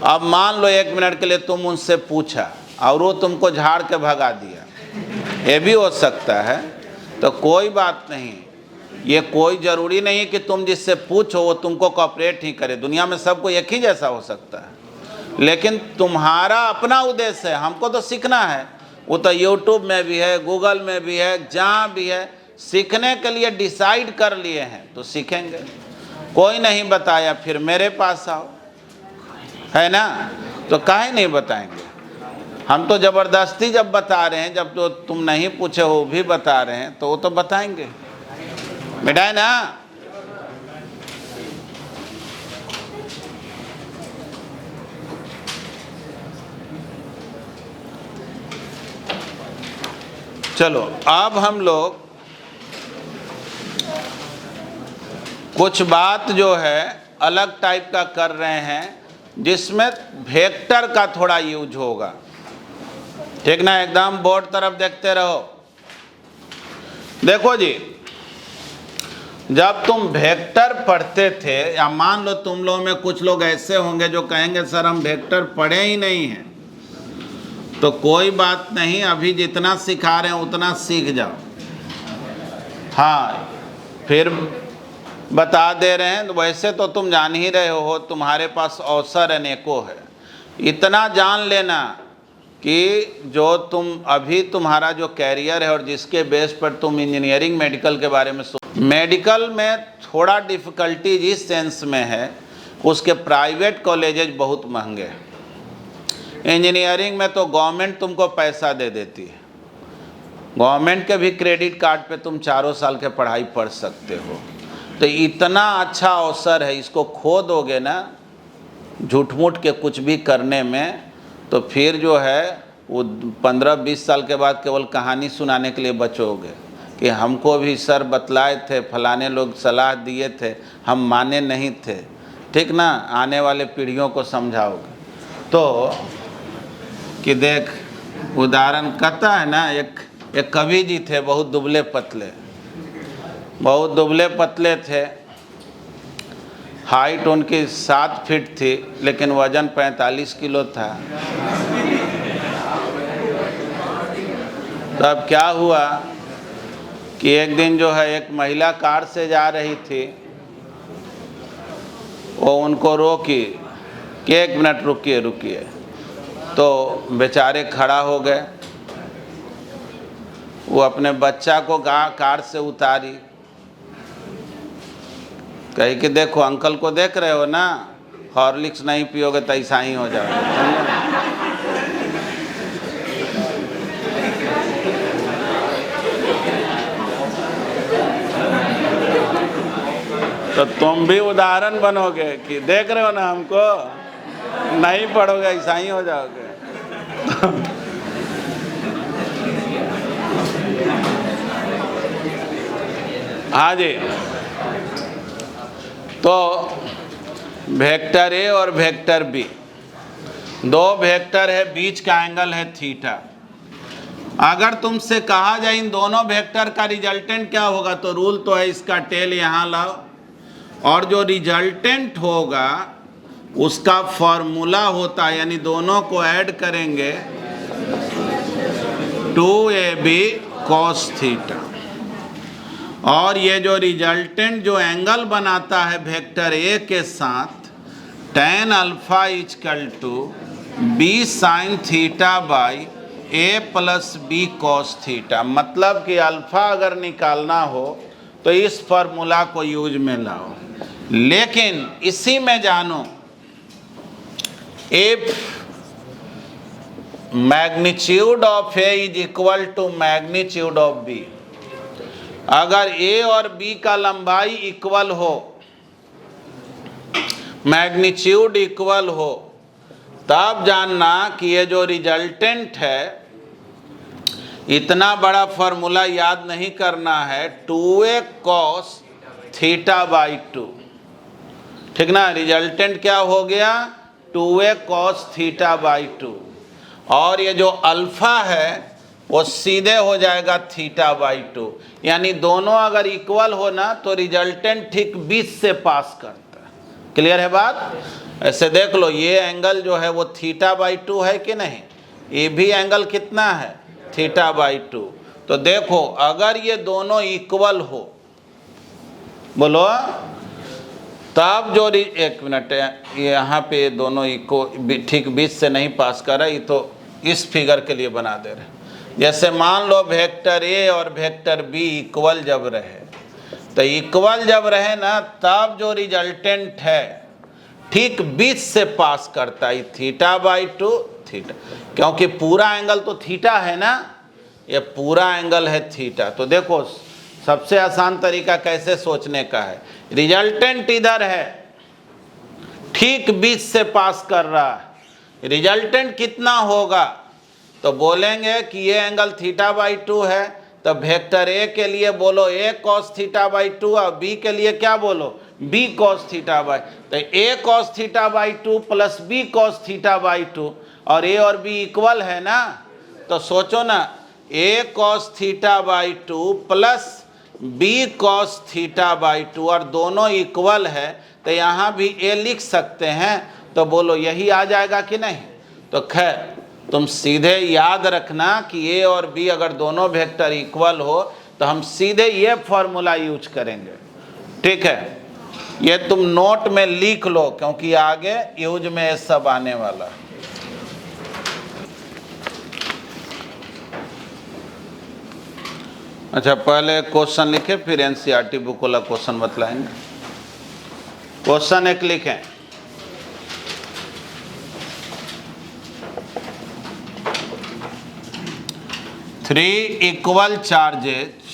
अब मान लो 1 मिनट के लिए तुम उनसे पूछा और वो तुमको झाड़ के भगा दिया, ये भी हो सकता है। तो कोई बात नहीं, ये कोई ज़रूरी नहीं है कि तुम जिससे पूछो वो तुमको कोऑपरेट ही करे। दुनिया में सबको एक ही जैसा हो सकता है, लेकिन तुम्हारा अपना उद्देश्य है, हमको तो सीखना है। वो तो यूट्यूब में भी है, गूगल में भी है, जहाँ भी है, सीखने के लिए डिसाइड कर लिए हैं तो सीखेंगे। कोई नहीं बताया फिर मेरे पास आओ, है ना? तो काहे नहीं बताएंगे? हम तो ज़बरदस्ती जब बता रहे हैं, जब तो तुम नहीं पूछे हो भी बता रहे हैं, तो वो तो बताएंगे, बेटा, है ना? चलो अब हम लोग कुछ बात जो है अलग टाइप का कर रहे हैं, जिसमें वेक्टर का थोड़ा यूज होगा, ठीक ना? एकदम बोर्ड तरफ देखते रहो। देखो जी, जब तुम वेक्टर पढ़ते थे, या मान लो तुम लोग में कुछ लोग ऐसे होंगे जो कहेंगे सर हम वेक्टर पढ़े ही नहीं हैं, तो कोई बात नहीं, अभी जितना सिखा रहे हैं उतना सीख जाओ। हाँ, फिर बता दे रहे हैं। तो वैसे तो तुम जान ही रहे हो, तुम्हारे पास अवसर अनेकों है। इतना जान लेना कि जो तुम अभी तुम्हारा जो कैरियर है और जिसके बेस पर तुम इंजीनियरिंग मेडिकल के बारे में मेडिकल में थोड़ा डिफ़िकल्टी इस सेंस में है, उसके प्राइवेट कॉलेजेज बहुत महंगे हैं। इंजीनियरिंग में तो गवर्नमेंट तुमको पैसा दे देती है, गवर्नमेंट के भी क्रेडिट कार्ड पे तुम 4 साल के पढ़ाई पढ़ सकते हो। तो इतना अच्छा अवसर है, इसको खो दोगे ना झूठ मूठ के कुछ भी करने में, तो फिर जो है वो 15-20 साल के बाद केवल कहानी सुनाने के लिए बचोगे कि हमको भी सर बतलाए थे, फलाने लोग सलाह दिए थे, हम माने नहीं थे, ठीक ना? आने वाले पीढ़ियों को समझाओगे। तो कि देख, उदाहरण कहता है ना, एक कवि जी थे, बहुत दुबले पतले थे, हाइट उनकी 7 फीट थी, लेकिन वजन 45 किलो था। तब क्या हुआ कि एक दिन जो है एक महिला कार से जा रही थी, वो उनको रोकी कि 1 मिनट रुकिए। तो बेचारे खड़ा हो गए, वो अपने बच्चा को कार से उतारी, कही कि देखो अंकल को देख रहे हो ना, हॉर्लिक्स नहीं पियोगे तो ऐसा ही हो जाएगा। तो तुम भी उदाहरण बनोगे कि देख रहे हो ना हमको, नहीं पढ़ोगे ऐसा ही हो जाओगे। हाँ जी, तो वेक्टर ए और वेक्टर बी, 2 वेक्टर है, बीच का एंगल है थीटा। अगर तुमसे कहा जाए इन दोनों वेक्टर का रिजल्टेंट क्या होगा, तो रूल तो है इसका टेल यहाँ लाओ, और जो रिजल्टेंट होगा उसका फॉर्मूला होता है, यानी दोनों को ऐड करेंगे 2ab cos थीटा। और ये जो रिजल्टेंट जो एंगल बनाता है वेक्टर ए के साथ, tan alpha equal to b sin theta by a plus b cos theta. मतलब कि अल्फा अगर निकालना हो तो इस फॉर्मूला को यूज में लाओ। लेकिन इसी में जानो, if magnitude of A is equal to magnitude of B, अगर ए और बी का लंबाई इक्वल हो, मैग्नीट्यूड इक्वल हो, तब जानना कि ये जो रिजल्टेंट है, इतना बड़ा फॉर्मूला याद नहीं करना है, 2a cos थीटा बाई 2, ठीक ना। रिजल्टेंट क्या हो गया, 2a cos थीटा बाई 2, और ये जो अल्फा है वो सीधे हो जाएगा थीटा बाई 2। यानी दोनों अगर इक्वल हो ना तो रिजल्टेंट ठीक 20 से पास करता है। क्लियर है बात। ऐसे देख लो, ये एंगल जो है वो थीटा बाई 2 है कि नहीं, ये भी एंगल कितना है, थीटा बाई 2। तो देखो अगर ये दोनों इक्वल हो, बोलो तब जो एक मिनट, यहाँ पे दोनों ठीक 20 से नहीं पास कर रहा, ये तो इस फिगर के लिए बना दे रहे। जैसे मान लो वेक्टर ए और वेक्टर बी इक्वल जब रहे, तो इक्वल जब रहे ना तब जो रिजल्टेंट है ठीक 20 से पास करता है, थीटा बाई 2 थीटा, क्योंकि पूरा एंगल तो थीटा है ना, ये पूरा एंगल है थीटा। तो देखो सबसे आसान तरीका कैसे सोचने का है, रिजल्टेंट इधर है ठीक 20 से पास कर रहा है, रिजल्टेंट कितना होगा, तो बोलेंगे कि ये एंगल थीटा बाई 2 है, तो वेक्टर ए के लिए बोलो a cos थीटा बाई 2 और बी के लिए क्या बोलो b cos थीटा बाई, तो a cos theta by 2 plus b cos theta by 2, और a और b इक्वल है ना, तो सोचो ना a cos theta by 2 plus b cos theta by 2, और दोनों इक्वल है तो यहाँ भी a लिख सकते हैं, तो बोलो यही आ जाएगा कि नहीं। तो खैर तुम सीधे याद रखना कि ए और बी अगर दोनों वेक्टर इक्वल हो तो हम सीधे ये फॉर्मूला यूज करेंगे, ठीक है। ये तुम नोट में लिख लो क्योंकि आगे यूज में ये सब आने वाला। अच्छा पहले क्वेश्चन लिखे फिर एनसीईआरटी बुक वाला क्वेश्चन बतलाएंगे। क्वेश्चन एक लिखें, three equal charges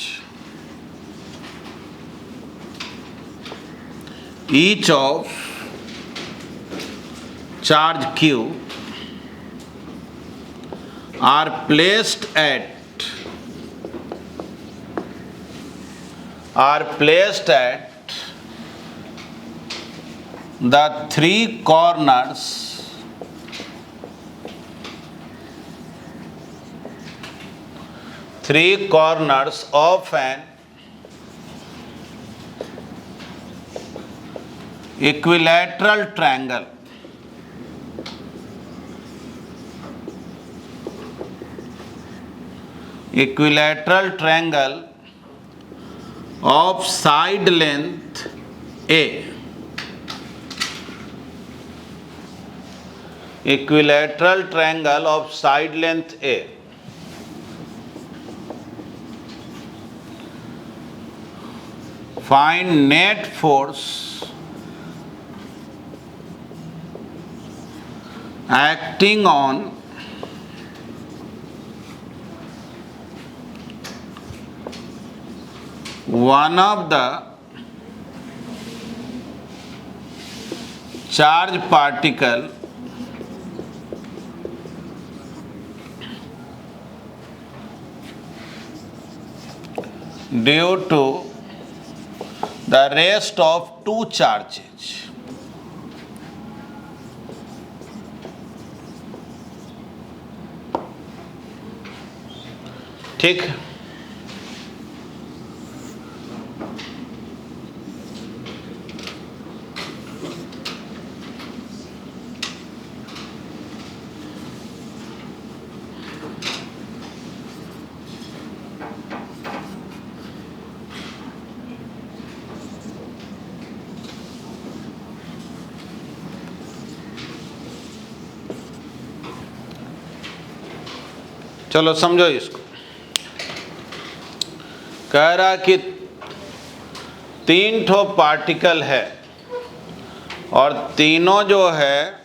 each of charge q are placed at the three corners of an equilateral triangle of side length a, equilateral triangle of side length a, find net force acting on one of the charge particle due to the rest of two charges. ठीक, चलो समझो इसको। कह रहा कि तीन ठो पार्टिकल है और तीनों जो है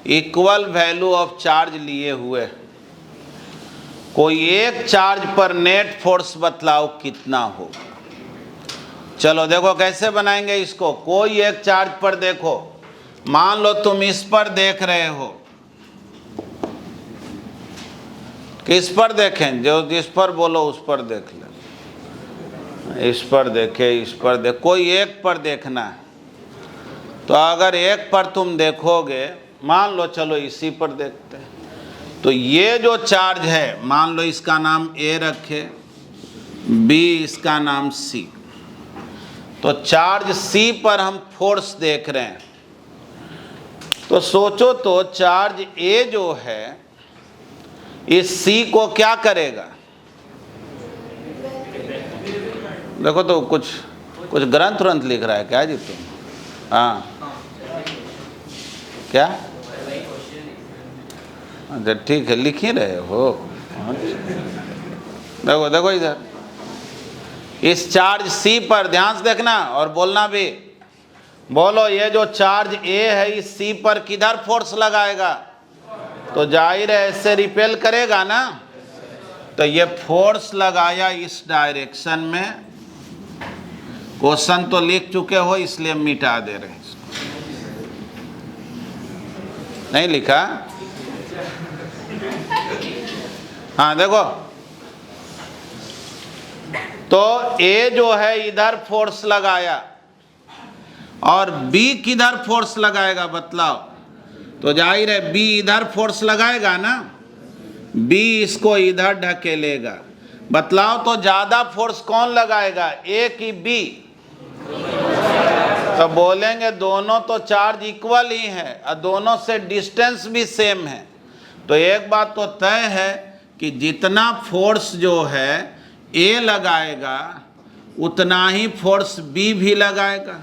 इक्वल वैल्यू ऑफ चार्ज लिए हुए। कोई एक चार्ज पर नेट फोर्स बतलाओ कितना हो। चलो देखो कैसे बनाएंगे इसको। कोई एक चार्ज पर देखो, मान लो तुम इस पर देख रहे हो, किस पर देखें, जो जिस पर बोलो उस पर देख ले। इस पर देखे, इस पर देख, कोई एक पर देखना है। तो अगर एक पर तुम देखोगे, मान लो चलो इसी पर देखते हैं, तो ये जो चार्ज है, मान लो इसका नाम ए रखे, बी इसका नाम सी, तो चार्ज सी पर हम फोर्स देख रहे हैं। तो सोचो तो चार्ज ए जो है इस सी को क्या करेगा? देखो तो कुछ ग्रंथ व्रंथ लिख रहा है क्या जी तुम? हाँ क्या? अच्छा ठीक है, लिख ही रहे हो। देखो देखो इधर, इस चार्ज सी पर ध्यान से देखना और बोलना भी। बोलो ये जो चार्ज ए है इस सी पर किधर फोर्स लगाएगा? तो जाहिर है इससे रिपेल करेगा ना। तो ये फोर्स लगाया इस डायरेक्शन में। क्वेश्चन तो लिख चुके हो इसलिए मिटा दे रहे हैं। नहीं लिखा? हाँ देखो, तो ए जो है इधर फोर्स लगाया और बी किधर फोर्स लगाएगा बतलाओ? तो जाहिर है बी इधर फोर्स लगाएगा ना, बी इसको इधर ढकेलेगा। बतलाओ तो ज्यादा फोर्स कौन लगाएगा, ए की बी? तो बोलेंगे दोनों तो चार्ज इक्वल ही है और दोनों से डिस्टेंस भी सेम है। तो एक बात तो तय है कि जितना फोर्स जो है ए लगाएगा उतना ही फोर्स बी भी लगाएगा।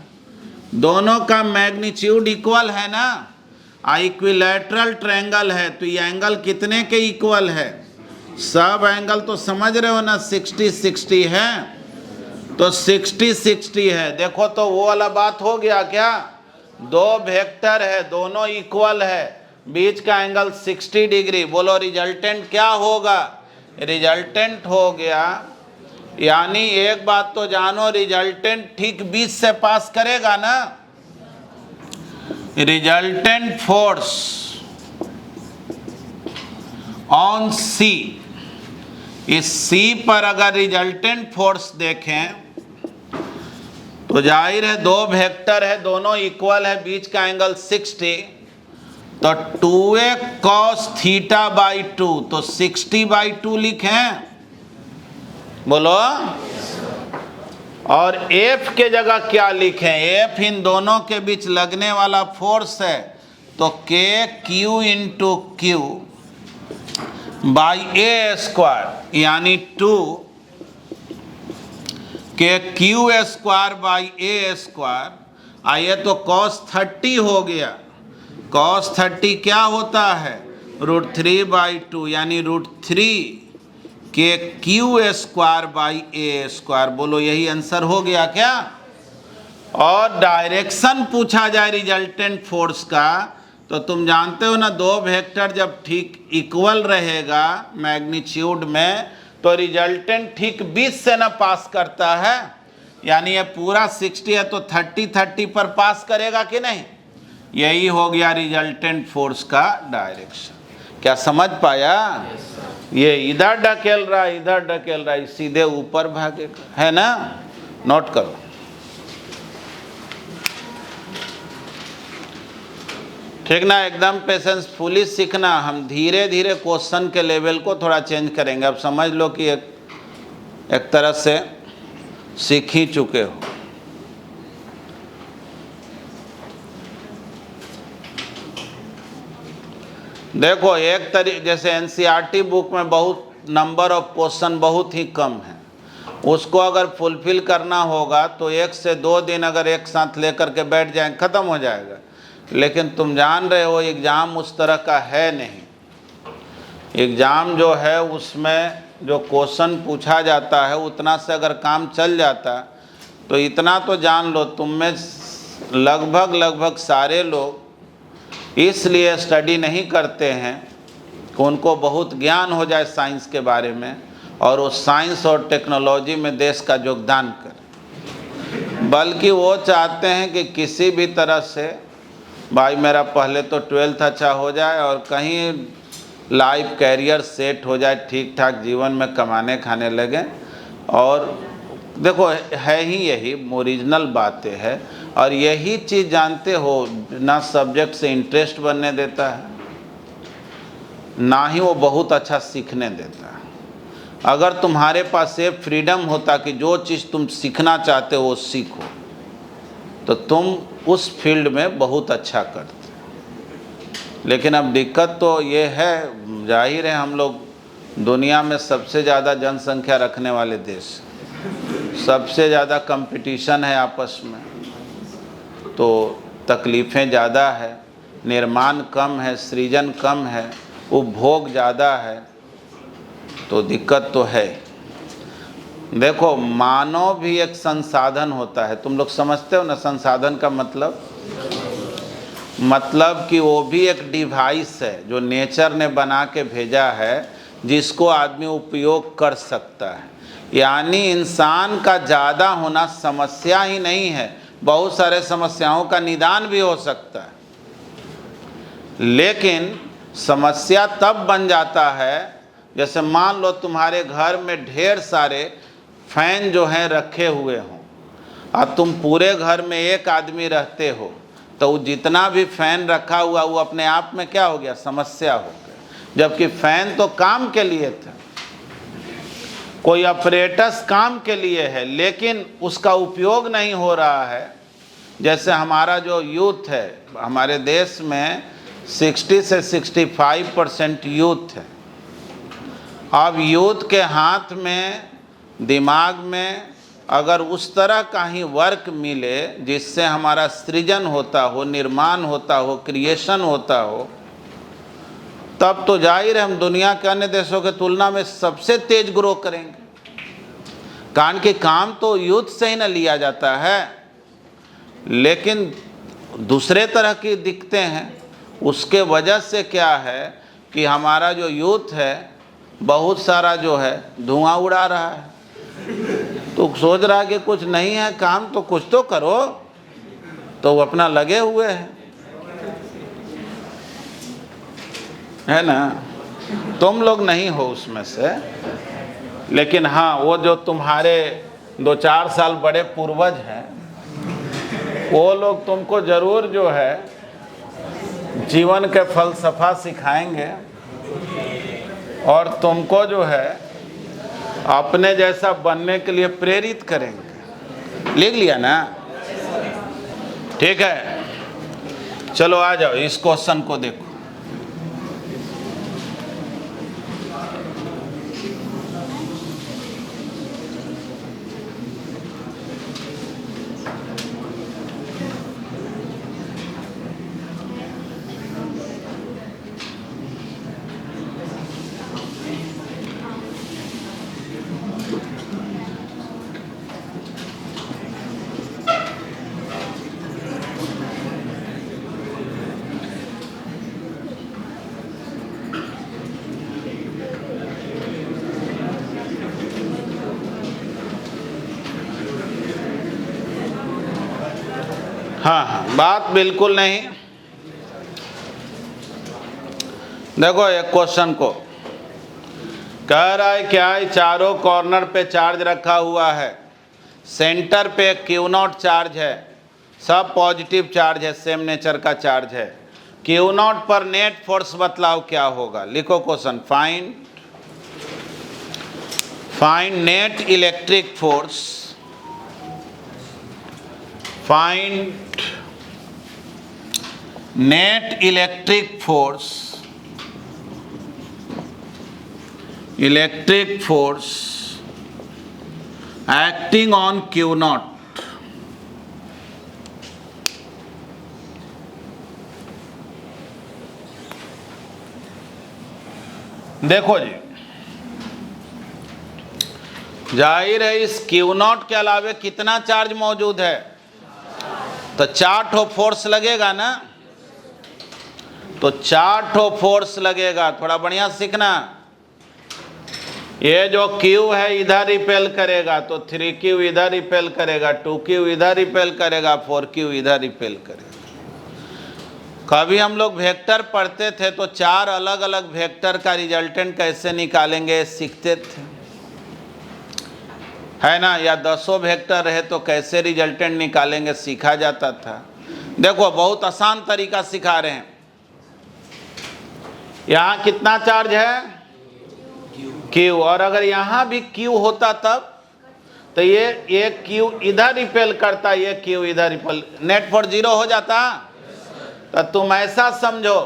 दोनों का मैग्नीट्यूड इक्वल है ना, इक्विलैटरल ट्रायंगल है, तो ये एंगल कितने के इक्वल है? सब एंगल तो समझ रहे हो ना, 60-60 है, तो 60-60 है। देखो तो वो वाला बात हो गया क्या? दो वेक्टर है, दोनों इक्वल है, बीच का एंगल 60 डिग्री। बोलो रिजल्टेंट क्या होगा? रिजल्टेंट हो गया, यानी एक बात तो जानो, रिजल्टेंट ठीक बीच से पास करेगा ना। रिजल्टेंट फोर्स ऑन सी, इस सी पर अगर रिजल्टेंट फोर्स देखें तो जाहिर है दो वेक्टर है, दोनों इक्वल है, बीच का एंगल 60, तो 2a cos थीटा बाई 2, तो 60/2 लिखें। बोलो। और F के जगह क्या लिखें? F इन दोनों के बीच लगने वाला फोर्स है, तो KQ into Q by A square, यानी 2KQ square by A square. आइए तो cos 30 हो गया। cos 30 क्या होता है? √3/2, यानी √3KQ square by A square. बोलो यही आंसर हो गया क्या? और डायरेक्शन पूछा जाए रिजल्टेंट फोर्स का, तो तुम जानते हो ना, दो वेक्टर जब ठीक इक्वल रहेगा मैग्नीट्यूड में, तो रिजल्टेंट ठीक बीच से ना पास करता है। यानी ये पूरा 60 है तो 30-30 पर पास करेगा कि नहीं? यही हो गया रिजल्टेंट फोर्स का डायरेक्शन। क्या समझ पाया? ये इधर ढकेल रहा है, इधर ढकेल रहा है, सीधे ऊपर भागेगा, है ना? नोट करो। ठीक ना? एकदम पेशेंसफुली सीखना। हम धीरे धीरे क्वेश्चन के लेवल को थोड़ा चेंज करेंगे। अब समझ लो कि एक तरह से सीख ही चुके हो। देखो एक जैसे एनसीईआरटी बुक में बहुत नंबर ऑफ क्वेश्चन बहुत ही कम है, उसको अगर फुलफिल करना होगा तो 1 से 2 दिन अगर एक साथ लेकर के बैठ जाए ख़त्म हो जाएगा। लेकिन तुम जान रहे हो एग्ज़ाम उस तरह का है नहीं। एग्ज़ाम जो है उसमें जो क्वेश्चन पूछा जाता है उतना से अगर काम चल जाता तो इतना तो जान लो, तुम में लगभग सारे लोग इसलिए स्टडी नहीं करते हैं कि उनको बहुत ज्ञान हो जाए साइंस के बारे में और वो साइंस और टेक्नोलॉजी में देश का योगदान करें, बल्कि वो चाहते हैं कि किसी भी तरह से भाई मेरा पहले तो 12th अच्छा हो जाए और कहीं लाइफ कैरियर सेट हो जाए, ठीक ठाक जीवन में कमाने खाने लगे और देखो है ही यही ओरिजिनल बातें है, और यही चीज़ जानते हो ना सब्जेक्ट से इंटरेस्ट बनने देता है, ना ही वो बहुत अच्छा सीखने देता है। अगर तुम्हारे पास ये फ्रीडम होता कि जो चीज़ तुम सीखना चाहते हो वो सीखो, तो तुम उस फील्ड में बहुत अच्छा करते। लेकिन अब दिक्कत तो ये है, जाहिर है हम लोग दुनिया में सबसे ज़्यादा जनसंख्या रखने वाले देश, सबसे ज़्यादा कंपटीशन है आपस में, तो तकलीफ़ें ज़्यादा है, निर्माण कम है, सृजन कम है, उपभोग ज़्यादा है, तो दिक्कत तो है। देखो मानव भी एक संसाधन होता है, तुम लोग समझते हो ना संसाधन का मतलब कि वो भी एक डिवाइस है जो नेचर ने बना के भेजा है, जिसको आदमी उपयोग कर सकता है। यानी इंसान का ज़्यादा होना समस्या ही नहीं है, बहुत सारे समस्याओं का निदान भी हो सकता है। लेकिन समस्या तब बन जाता है, जैसे मान लो तुम्हारे घर में ढेर सारे फैन जो हैं रखे हुए हों, और तुम पूरे घर में एक आदमी रहते हो, तो वो जितना भी फैन रखा हुआ वो अपने आप में क्या हो गया, समस्या हो गया। जबकि फैन तो काम के लिए था, कोई ऑपरेटस काम के लिए है, लेकिन उसका उपयोग नहीं हो रहा है। जैसे हमारा जो यूथ है, हमारे देश में 60 से 65% यूथ है। अब यूथ के हाथ में, दिमाग में अगर उस तरह का ही वर्क मिले जिससे हमारा सृजन होता हो, निर्माण होता हो, क्रिएशन होता हो, तब तो जाहिर है हम दुनिया के अन्य देशों के तुलना में सबसे तेज ग्रो करेंगे। कारण कि काम तो यूथ से ही ना लिया जाता है, लेकिन दूसरे तरह की दिखते हैं। उसके वजह से क्या है कि हमारा जो यूथ है बहुत सारा जो है धुआं उड़ा रहा है। तो सोच रहा है कि कुछ नहीं है काम, तो कुछ तो करो, तो वो अपना लगे हुए हैं, है ना। तुम लोग नहीं हो उसमें से, लेकिन हाँ वो जो तुम्हारे 2-4 साल बड़े पूर्वज हैं, वो लोग तुमको ज़रूर जो है जीवन के फलसफा सिखाएंगे, और तुमको जो है अपने जैसा बनने के लिए प्रेरित करेंगे। लिख लिया ना? ठीक है, चलो आ जाओ इस क्वेश्चन को देखो। हाँ, बात बिल्कुल नहीं। देखो एक क्वेश्चन को कह रहा है क्या है, चारों कॉर्नर पे चार्ज रखा हुआ है, सेंटर पे Q0 चार्ज है, सब पॉजिटिव चार्ज है, सेम नेचर का चार्ज है। Q0 पर नेट फोर्स बतलाओ क्या होगा। लिखो question, find net electric force, find net electric force acting on Q0। देखो जी, जाहिर है इस Q0 के अलावे कितना चार्ज मौजूद है, तो 4 ठो फोर्स लगेगा ना, तो 4 ठो फोर्स लगेगा। थोड़ा बढ़िया सीखना, ये जो Q है इधर रिपेल करेगा, तो 3Q इधर रिपेल करेगा, 2Q इधर रिपेल करेगा, 4Q इधर रिपेल करेगा। कभी हम लोग वेक्टर पढ़ते थे तो 4 अलग अलग वेक्टर का रिजल्टेंट कैसे निकालेंगे सीखते थे। है ना, या 10 वेक्टर रहे तो कैसे रिजल्टेंट निकालेंगे सीखा जाता था। देखो बहुत आसान तरीका सिखा रहे हैं। यहाँ कितना चार्ज है Q, और अगर यहाँ भी Q होता तब तो ये Q इधर रिपेल करता, ये Q इधर रिपेल, नेट फोर्स 0 हो जाता। तो तुम ऐसा समझो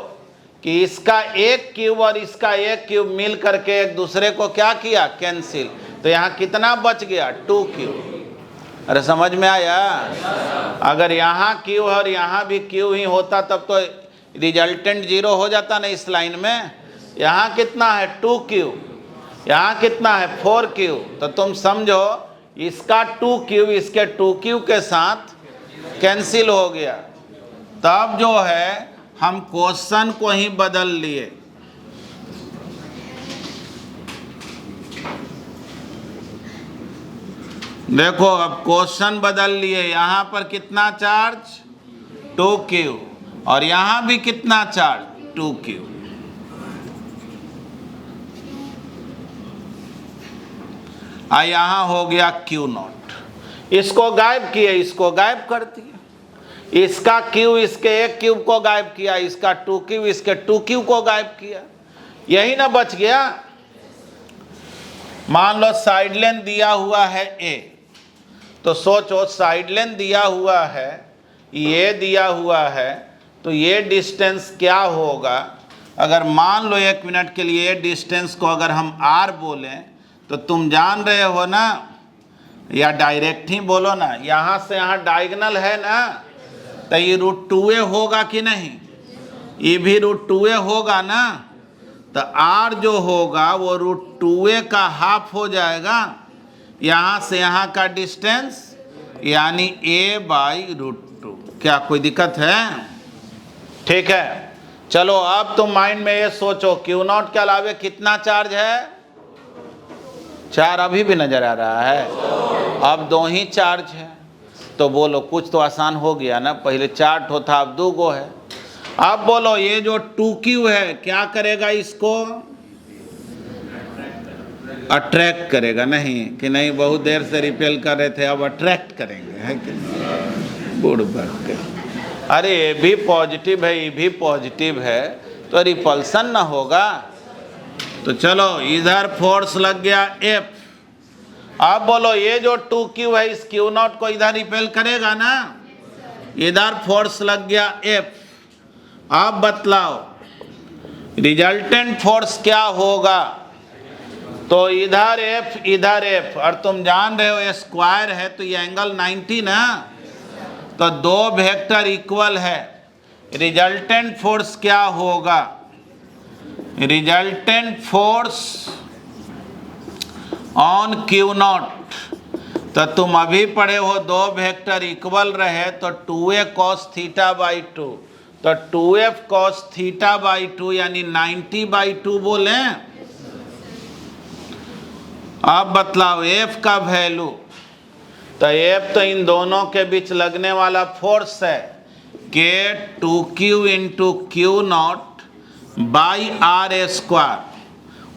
कि इसका एक क्यूब और इसका एक क्यूब मिल करके एक दूसरे को क्या किया, कैंसिल। तो यहाँ कितना बच गया, 2 क्यूब। अरे समझ में आया। अगर यहाँ क्यूब और यहाँ भी क्यूब ही होता तब तो रिजल्टेंट 0 हो जाता ना इस लाइन में। यहाँ कितना है, 2 क्यूब, यहाँ कितना है, 4 क्यूब। तो तुम समझो इसका 2 क्यूब इसके 2 क्यूब के साथ कैंसिल हो गया। तब जो है हम क्वेश्चन को ही बदल लिए। देखो अब क्वेश्चन बदल लिए। यहाँ पर कितना चार्ज, 2 क्यूब, और यहाँ भी कितना चार्ज, 2 क्यूब। यहाँ हो गया Q0। इसको गायब किए, इसको गायब कर दिया। इसका क्यूब इसके एक क्यूब को गायब किया, इसका 2 क्यूब इसके 2 क्यूब को गायब किया। यही ना बच गया। मान लो साइड लेंथ दिया हुआ है A, तो सोचो साइड लेंथ दिया हुआ है, ये दिया हुआ है, तो ये डिस्टेंस क्या होगा। अगर मान लो 1 मिनट के लिए डिस्टेंस को अगर हम R बोलें तो तुम जान रहे हो ना, या डायरेक्ट ही बोलो ना, यहाँ से यहाँ डायगोनल है ना, तो ये √2a होगा कि नहीं, ये भी √2a होगा ना। तो R जो होगा वो √2a का हाफ हो जाएगा, यहाँ से यहाँ का डिस्टेंस, यानी a/√2। क्या कोई दिक्कत है? ठीक है, चलो अब तुम माइंड में ये सोचो Q0 के अलावे कितना चार्ज है, 4 अभी भी नजर आ रहा है, अब 2 ही चार्ज है। तो बोलो कुछ तो आसान हो गया ना, पहले 4 ठो था अब 2 गो है। अब बोलो ये जो 2Q है क्या करेगा, इसको अट्रैक्ट करेगा, नहीं कि नहीं, बहुत देर से रिपेल कर रहे थे अब अट्रैक्ट करेंगे, है कि नहीं, बुड़बक। अरे ये भी पॉजिटिव है, ये भी पॉजिटिव है, तो रिपल्सन ना होगा। तो चलो इधर फोर्स लग गया F। अब बोलो ये जो 2Q है इस Q0 को इधर रिपेल करेगा ना, इधर फोर्स लग गया F। अब बतलाओ रिजल्टेंट फोर्स क्या होगा। तो इधर F इधर F, और तुम जान रहे हो ये स्क्वायर है तो ये एंगल 90 ना, तो 2 वेक्टर इक्वल है। रिजल्टेंट फोर्स क्या होगा, रिजल्टेंट फोर्स ऑन Q0। तो तुम अभी पढ़े हो 2 वेक्टर इक्वल रहे तो 2a cos θ/2, तो 2f cos θ/2 यानी 90/2 बोले। अब बतलाओ f का वैल्यू। तो f तो इन दोनों के बीच लगने वाला फोर्स है, के 2Q इंटू Q0/r²।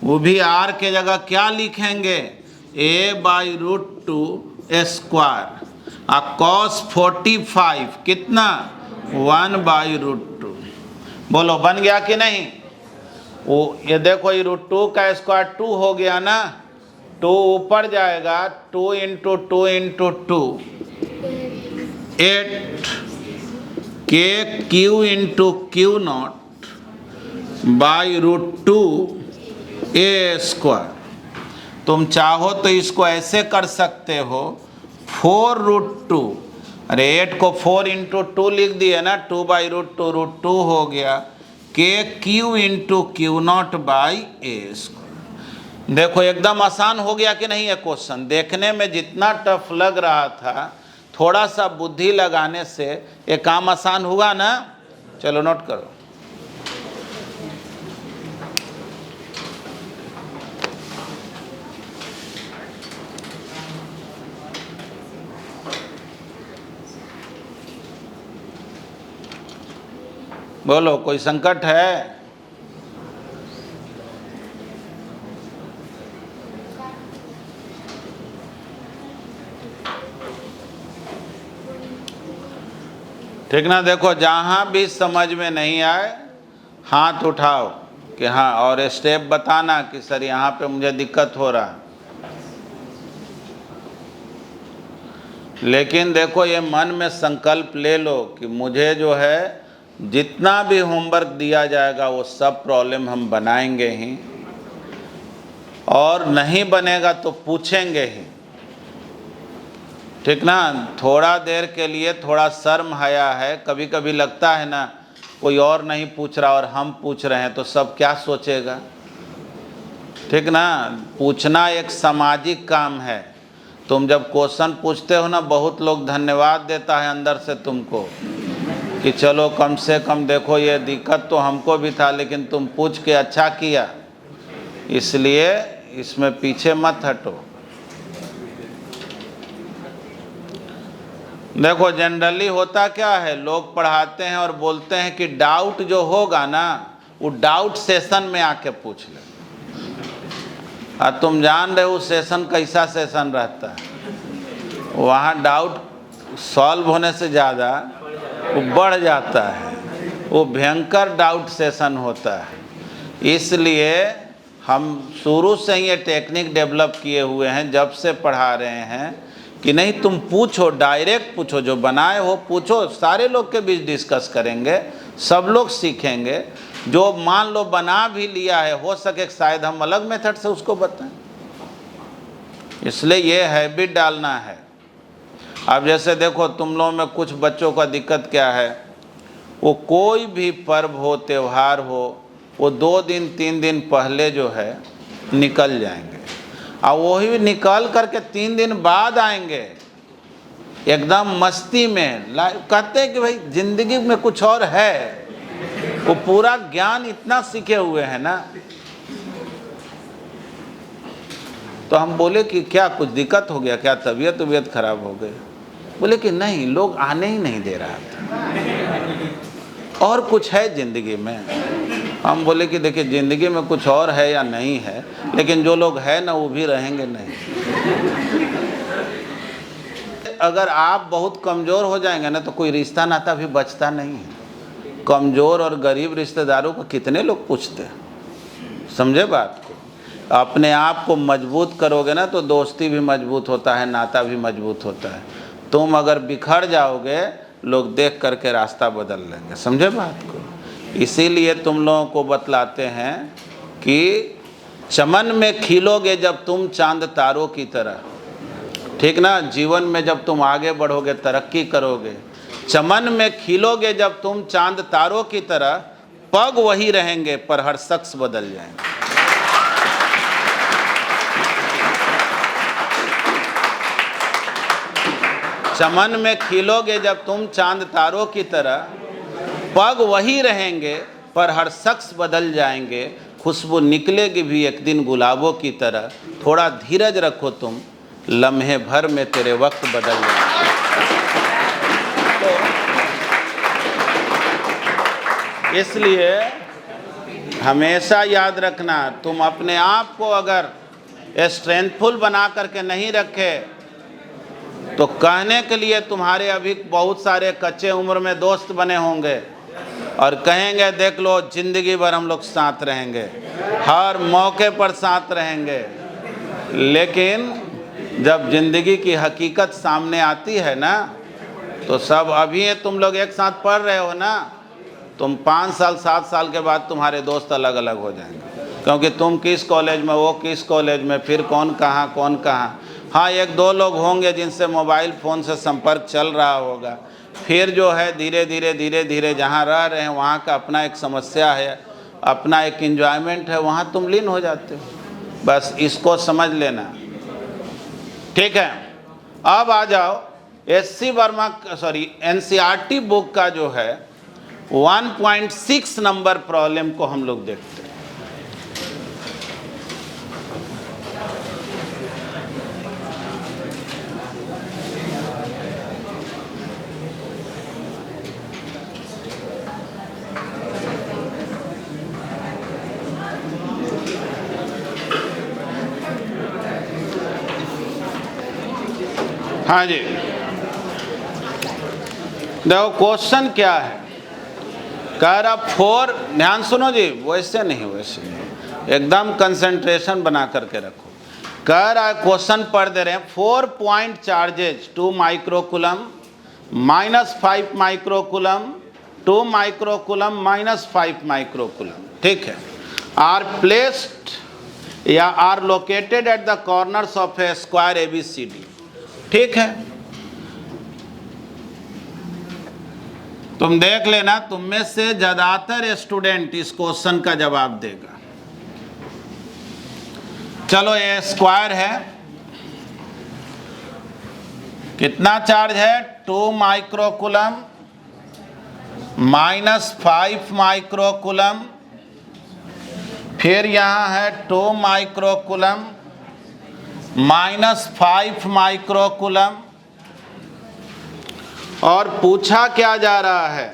वो भी r के जगह क्या लिखेंगे, a/√2²। और cos 45 कितना, 1/√2। बोलो बन गया कि नहीं। वो ये देखो ये √2 का स्क्वायर 2 हो गया ना, 2 ऊपर जाएगा, 2 इंटू 2 इंटू 2 8 के Q इंटू Q0/√2a²। तुम चाहो तो इसको ऐसे कर सकते हो 4√2। अरे 8 को 4 इंटू 2 लिख दिए ना, 2/√2 √2 हो गया, के Q इंटू Q0/a²। देखो एकदम आसान हो गया कि नहीं। ये क्वेश्चन देखने में जितना टफ लग रहा था, थोड़ा सा बुद्धि लगाने से ये काम आसान हुआ ना। चलो नोट करो। बोलो कोई संकट है? ठीक ना। देखो जहाँ भी समझ में नहीं आए हाथ उठाओ कि हाँ, और स्टेप बताना कि सर यहाँ पे मुझे दिक्कत हो रहा है। लेकिन देखो ये मन में संकल्प ले लो कि मुझे जो है जितना भी होमवर्क दिया जाएगा वो सब प्रॉब्लम हम बनाएंगे ही, और नहीं बनेगा तो पूछेंगे ही। ठीक ना। थोड़ा देर के लिए थोड़ा शर्म हया है, कभी कभी लगता है ना कोई और नहीं पूछ रहा और हम पूछ रहे हैं तो सब क्या सोचेगा। ठीक ना। पूछना एक सामाजिक काम है। तुम जब क्वेश्चन पूछते हो ना, बहुत लोग धन्यवाद देता है अंदर से तुमको कि चलो कम से कम देखो ये दिक्कत तो हमको भी था लेकिन तुम पूछ के अच्छा किया, इसलिए इसमें पीछे मत हटो। देखो जनरली होता क्या है, लोग पढ़ाते हैं और बोलते हैं कि डाउट जो होगा ना वो डाउट सेशन में आके पूछ ले। और तुम जान रहे हो सेशन कैसा सेशन रहता है, वहाँ डाउट सॉल्व होने से ज़्यादा वो बढ़ जाता है, वो भयंकर डाउट सेशन होता है। इसलिए हम शुरू से ही ये टेक्निक डेवलप किए हुए हैं, जब से पढ़ा रहे हैं कि नहीं तुम पूछो, डायरेक्ट पूछो, जो बनाए हो पूछो, सारे लोग के बीच डिस्कस करेंगे, सब लोग सीखेंगे। जो मान लो बना भी लिया है, हो सके शायद हम अलग मेथड से उसको बताएं, इसलिए ये हैबिट डालना है। अब जैसे देखो तुम लोगों में कुछ बच्चों का दिक्कत क्या है, वो कोई भी पर्व हो त्यौहार हो वो 2 दिन 3 दिन पहले जो है निकल जाएंगे, और वही निकल करके 3 दिन बाद आएंगे एकदम मस्ती में। कहते हैं कि भाई जिंदगी में कुछ और है, वो पूरा ज्ञान इतना सीखे हुए हैं ना। तो हम बोले कि क्या कुछ दिक्कत हो गया, क्या तबीयत खराब हो गई? बोले कि नहीं, लोग आने ही नहीं दे रहा था, और कुछ है ज़िंदगी में। हम बोले कि देखिए ज़िंदगी में कुछ और है या नहीं है, लेकिन जो लोग हैं ना वो भी रहेंगे नहीं। अगर आप बहुत कमज़ोर हो जाएंगे ना तो कोई रिश्ता नाता भी बचता नहीं है। कमज़ोर और गरीब रिश्तेदारों को कितने लोग पूछते हैं, समझे बात को। अपने आप को मजबूत करोगे ना तो दोस्ती भी मजबूत होता है, नाता भी मजबूत होता है। तुम अगर बिखर जाओगे लोग देख करके रास्ता बदल लेंगे, समझे बात को। इसीलिए तुम लोगों को बतलाते हैं कि चमन में खिलोगे जब तुम चांद तारों की तरह। ठीक ना। जीवन में जब तुम आगे बढ़ोगे, तरक्की करोगे, चमन में खिलोगे जब तुम चांद तारों की तरह, पग वही रहेंगे पर हर शख्स बदल जाएंगे। चमन में खिलोगे जब तुम चांद तारों की तरह, पग वही रहेंगे पर हर शख्स बदल जाएंगे। खुशबू निकलेगी भी एक दिन गुलाबों की तरह, थोड़ा धीरज रखो तुम, लम्हे भर में तेरे वक्त बदल जाएंगे। तो इसलिए हमेशा याद रखना, तुम अपने आप को अगर स्ट्रेंथफुल बना करके नहीं रखे तो कहने के लिए तुम्हारे अभी बहुत सारे कच्चे उम्र में दोस्त बने होंगे और कहेंगे देख लो ज़िंदगी भर हम लोग साथ रहेंगे, हर मौके पर साथ रहेंगे। लेकिन जब ज़िंदगी की हकीकत सामने आती है ना तो सब, अभी तुम लोग एक साथ पढ़ रहे हो ना, तुम 5 साल 7 साल के बाद तुम्हारे दोस्त अलग अलग हो जाएंगे, क्योंकि तुम किस कॉलेज में, वो किस कॉलेज में, फिर कौन कहाँ। हाँ 1-2 लोग होंगे जिनसे मोबाइल फ़ोन से संपर्क चल रहा होगा, फिर जो है धीरे धीरे जहाँ रह रहे हैं वहाँ का अपना एक समस्या है, अपना एक एंजॉयमेंट है, वहाँ तुम लीन हो जाते हो। बस इसको समझ लेना, ठीक है। अब आ जाओ एनसीईआरटी बुक का जो है 1.6 नंबर प्रॉब्लम को हम लोग देखते हैं। हाँ जी, देखो क्वेश्चन क्या है, कह रहा 4, ध्यान सुनो जी, वैसे नहीं, एकदम कंसंट्रेशन बना करके रखो। कह रहा है क्वेश्चन पढ़ दे रहे हैं, 4 point charges 2 microcoulomb -5 microcoulomb 2 microcoulomb -5 microcoulomb, ठीक है, आर प्लेस्ड या are located at the corners of a square ABCD, ठीक है। तुम देख लेना, तुम में से ज्यादातर स्टूडेंट इस क्वेश्चन का जवाब देगा। चलो ये स्क्वायर है, कितना चार्ज है, 2 माइक्रोकुलम -5 माइक्रोकुलम, फिर यहाँ है 2 माइक्रोकुलम -5 माइक्रोकुलम, और पूछा क्या जा रहा है,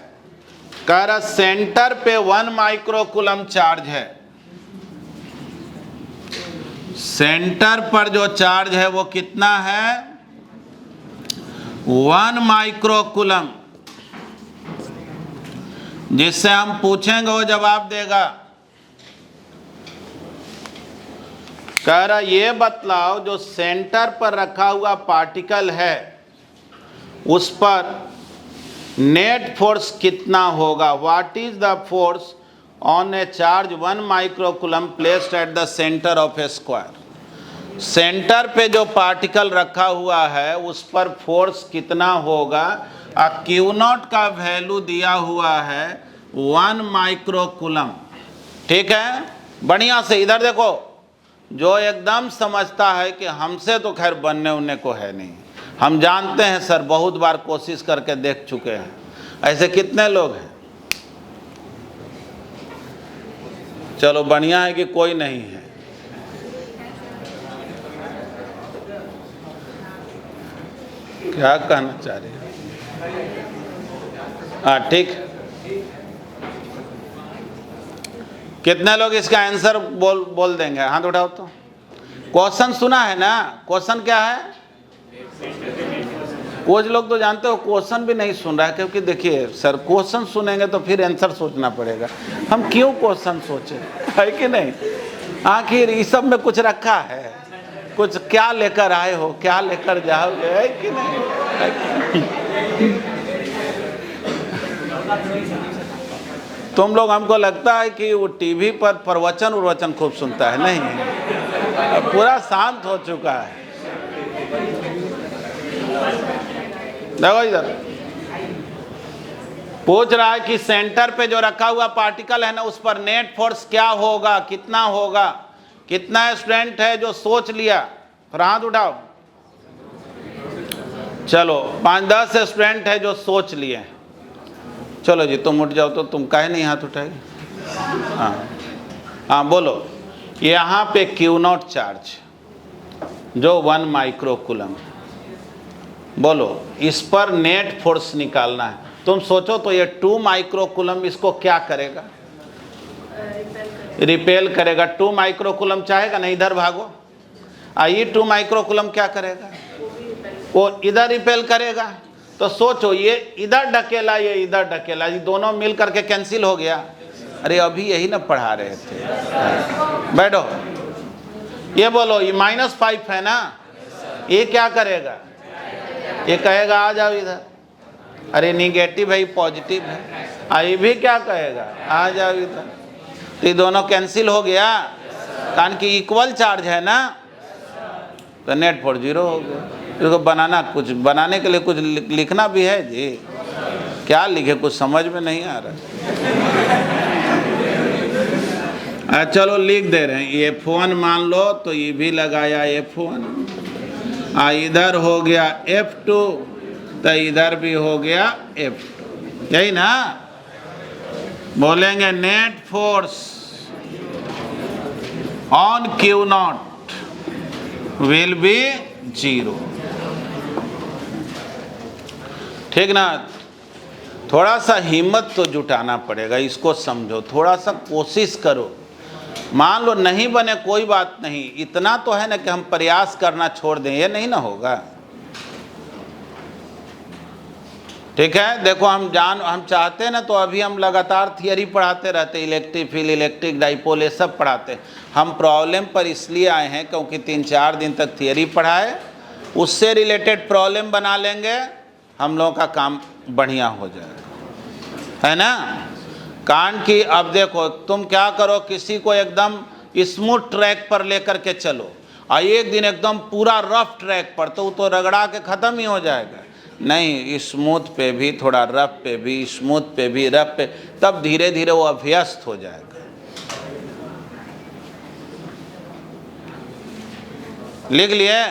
कह रहा सेंटर पे 1 माइक्रोकुलम चार्ज है। सेंटर पर जो चार्ज है वो कितना है, 1 माइक्रोकुलम, जिससे हम पूछेंगे वो जवाब देगा। कह रहा ये बतलाओ जो सेंटर पर रखा हुआ पार्टिकल है उस पर नेट फोर्स कितना होगा, what is the force on A charge 1 microcoulomb placed at the centre of a square. Centre पे जो पार्टिकल रखा हुआ है उस पर फोर्स कितना होगा, Q0 का वैल्यू दिया हुआ है 1 माइक्रोकुलम, ठीक है। बढ़िया से इधर देखो, जो एकदम समझता है कि हमसे तो खैर बनने उनने को है नहीं, हम जानते हैं सर, बहुत बार कोशिश करके देख चुके हैं, ऐसे कितने लोग हैं। चलो बढ़िया है कि कोई नहीं है। क्या कहना चाह रहे हैं, हाँ ठीक, कितने लोग इसका आंसर बोल देंगे, हाथ उठाओ तो। क्वेश्चन सुना है ना, क्वेश्चन क्या है, कुछ लोग तो जानते हो क्वेश्चन भी नहीं सुन रहा है, क्योंकि देखिए सर क्वेश्चन सुनेंगे तो फिर आंसर सोचना पड़ेगा, हम क्यों क्वेश्चन सोचे, है कि नहीं। आखिर इस सब में कुछ रखा है, कुछ क्या लेकर आए हो, क्या लेकर जाओगे, है कि नहीं। तुम लोग, हमको लगता है कि वो टीवी पर प्रवचन खूब सुनता है, नहीं, पूरा शांत हो चुका है। देखो इधर पूछ रहा है कि सेंटर पे जो रखा हुआ पार्टिकल है ना उस पर नेट फोर्स क्या होगा, कितना होगा। कितना स्टूडेंट है जो सोच लिया, फिर हाथ उठाओ। चलो 5-10 स्टूडेंट है जो सोच लिए। चलो जी तुम उठ जाओ, तो तुम काहे नहीं हाथ उठाए। हाँ हाँ बोलो। यहाँ पे Q0 चार्ज जो 1 माइक्रोकुलम, बोलो इस पर नेट फोर्स निकालना है। तुम सोचो तो ये 2 माइक्रोकुलम इसको क्या करेगा, रिपेल करेगा। 2 माइक्रोकुलम चाहेगा ना, इधर भागो, आइए 2 माइक्रोकुलम क्या करेगा, वो इधर रिपेल करेगा। तो सोचो ये इधर ढकेला, ये इधर ढकेला, ये दोनों मिल करके कैंसिल हो गया। अरे अभी यही ना पढ़ा रहे थे, बैठो। ये बोलो ये -5 है ना, ये क्या करेगा, ये कहेगा आ जाओ इधर। अरे निगेटिव है, ये पॉजिटिव है। ये भी क्या कहेगा, आ जाओ इधर। तो ये दोनों कैंसिल हो गया, कारण कि इक्वल चार्ज है ना, तो नेट फोर्स 0 हो गया। इसको बनाना, कुछ बनाने के लिए कुछ लिखना भी है जी, क्या लिखे कुछ समझ में नहीं आ रहा। चलो लिख दे रहे हैं, F1 मान लो, तो ये भी लगाया F1, इधर हो गया F2, तो इधर भी हो गया F2, यही ना। बोलेंगे net force on Q0 will be 0, ठीक ना। थोड़ा सा हिम्मत तो जुटाना पड़ेगा, इसको समझो, थोड़ा सा कोशिश करो। मान लो नहीं बने कोई बात नहीं, इतना तो है ना कि हम प्रयास करना छोड़ दें, ये नहीं ना होगा। ठीक है। देखो हम चाहते हैं ना, तो अभी हम लगातार थियरी पढ़ाते रहते, इलेक्ट्रिक फील्ड, इलेक्ट्रिक डाइपोल, ये सब पढ़ाते। हम प्रॉब्लम पर इसलिए आए हैं क्योंकि 3-4 दिन तक थियरी पढ़ाए, उससे रिलेटेड प्रॉब्लम बना लेंगे, हम लोगों का काम बढ़िया हो जाएगा, है ना। कांट की, अब देखो तुम क्या करो, किसी को एकदम स्मूथ ट्रैक पर लेकर के चलो, और एक दिन एकदम पूरा रफ ट्रैक पर, तो रगड़ा के ख़त्म ही हो जाएगा। नहीं, स्मूथ पे भी, थोड़ा रफ पे भी, स्मूथ पे भी, रफ पे, तब धीरे धीरे वो अभ्यस्त हो जाएगा। लिख लिए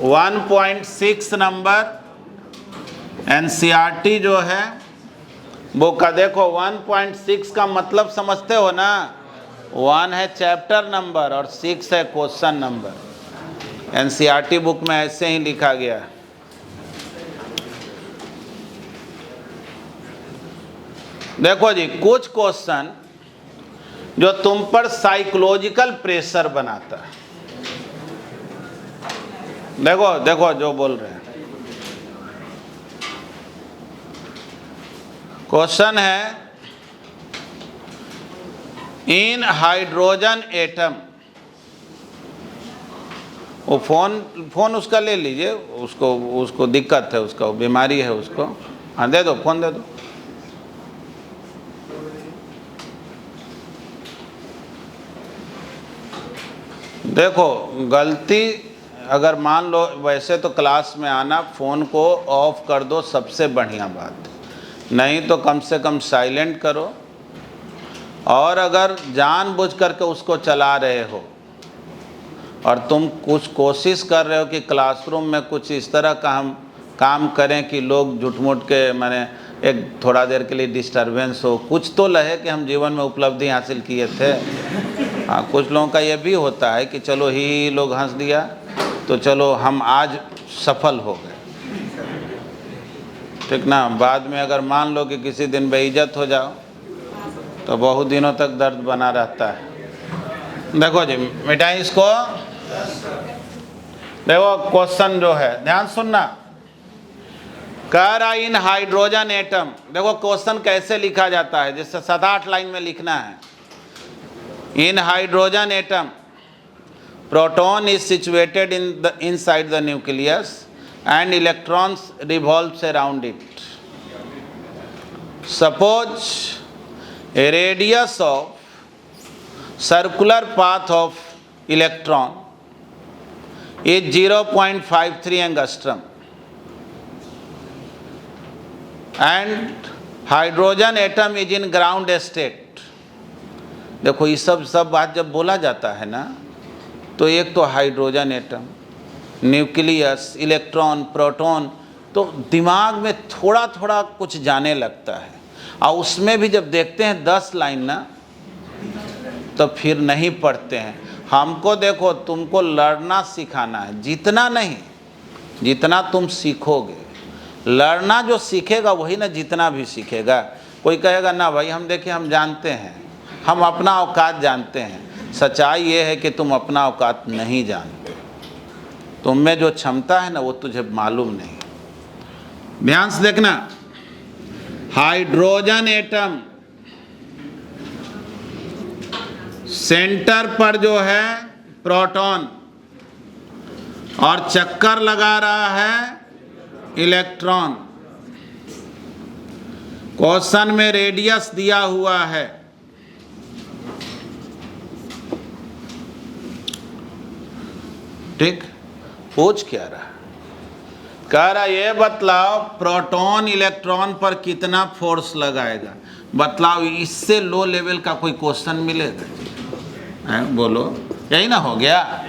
1.6 नंबर एनसीईआरटी जो है वो का। देखो 1.6 का मतलब समझते हो ना, 1 है चैप्टर नंबर और 6 है क्वेश्चन नंबर। एनसीईआरटी बुक में ऐसे ही लिखा गया है। देखो जी, कुछ क्वेश्चन जो तुम पर साइकोलॉजिकल प्रेशर बनाता है। देखो देखो जो बोल रहे हैं, क्वेश्चन है, इन हाइड्रोजन एटम, वो फोन उसका ले लीजिए, उसको दिक्कत है, उसका बीमारी है उसको। हाँ दे दो, फोन दे दो। देखो गलती, अगर मान लो, वैसे तो क्लास में आना, फ़ोन को ऑफ कर दो, सबसे बढ़िया बात। नहीं तो कम से कम साइलेंट करो, और अगर जानबूझ करके उसको चला रहे हो और तुम कुछ कोशिश कर रहे हो कि क्लासरूम में कुछ इस तरह का हम काम करें कि लोग झूठ-मूठ के, माने एक थोड़ा देर के लिए डिस्टरबेंस हो, कुछ तो लहे कि हम जीवन में उपलब्धि हासिल किए थे। हाँ, कुछ लोगों का ये भी होता है कि चलो ही लोग हंस दिया तो चलो हम आज सफल हो गए, ठीक ना। बाद में अगर मान लो कि किसी दिन बेइज्जत हो जाओ तो बहुत दिनों तक दर्द बना रहता है। देखो जी, मिटाई इसको। देखो क्वेश्चन जो है, ध्यान सुनना, कह रहा इन हाइड्रोजन एटम। देखो क्वेश्चन कैसे लिखा जाता है, जिससे 7-8 लाइन में लिखना है। इन hydrogen atom, proton is situated inside the nucleus and electrons revolves around it. Suppose a radius of circular path of electron is 0.53 angstrom and hydrogen atom is in ground state. देखो ये सब बात जब बोला जाता है ना, तो एक तो hydrogen atom, nucleus, electron, proton, तो दिमाग में थोड़ा थोड़ा कुछ जाने लगता है। और उसमें भी जब देखते हैं 10 लाइन ना, तो फिर नहीं पढ़ते हैं। हमको देखो, तुमको लड़ना सिखाना है, जीतना नहीं, जितना तुम सीखोगे। लड़ना जो सीखेगा वही ना जितना भी सीखेगा। कोई कहेगा ना भाई हम देखिए, हम जानते हैं, हम अपना औकात जानते हैं। सच्चाई ये है कि तुम अपना औकात नहीं जानते, तुम में जो क्षमता है ना वो तुझे मालूम नहीं। ध्यान से देखना, हाइड्रोजन एटम सेंटर पर जो है प्रोटॉन और चक्कर लगा रहा है इलेक्ट्रॉन। क्वेश्चन में रेडियस दिया हुआ है, ठीक। पूछ क्या रहा, कह रहा ये बतलाओ प्रोटॉन इलेक्ट्रॉन पर कितना फोर्स लगाएगा, बतलाओ। इससे लो लेवल का कोई क्वेश्चन मिलेगा? है बोलो, यही ना हो गया।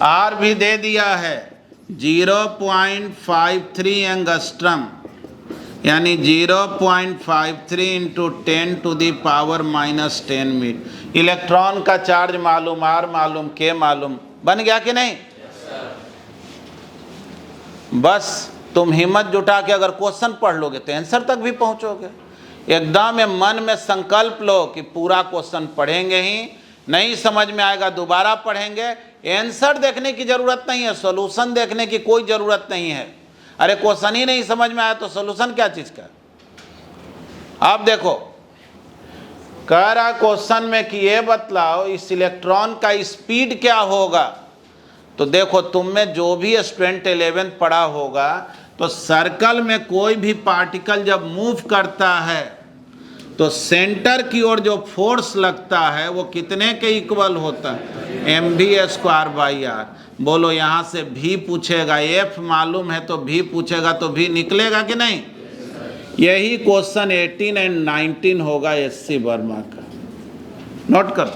आर भी दे दिया है 0.53 एंगस्ट्रम, यानी 0.53 इंटू 10⁻⁻10 मीटर। इलेक्ट्रॉन का चार्ज मालूम, आर मालूम, के मालूम, बन गया कि नहीं? बस तुम हिम्मत जुटा के अगर क्वेश्चन पढ़ लोगे तो आंसर तक भी पहुंचोगे। एकदम मन में संकल्प लो कि पूरा क्वेश्चन पढ़ेंगे ही, नहीं समझ में आएगा दोबारा पढ़ेंगे। आंसर देखने की ज़रूरत नहीं है, सॉल्यूशन देखने की कोई ज़रूरत नहीं है। अरे क्वेश्चन ही नहीं समझ में आया तो सोल्यूशन क्या चीज़ का। अब देखो कह रहा क्वेश्चन में कि ये बतलाओ इस इलेक्ट्रॉन का स्पीड क्या होगा। तो देखो तुम में जो भी स्टूडेंट 11th पढ़ा होगा तो सर्कल में कोई भी पार्टिकल जब मूव करता है तो सेंटर की ओर जो फोर्स लगता है वो कितने के इक्वल होता है, mv²/r। बोलो यहाँ से भी पूछेगा, f मालूम है तो भी पूछेगा तो भी निकलेगा कि नहीं। यही क्वेश्चन 18 और 19 होगा SC वर्मा का। नोट करो,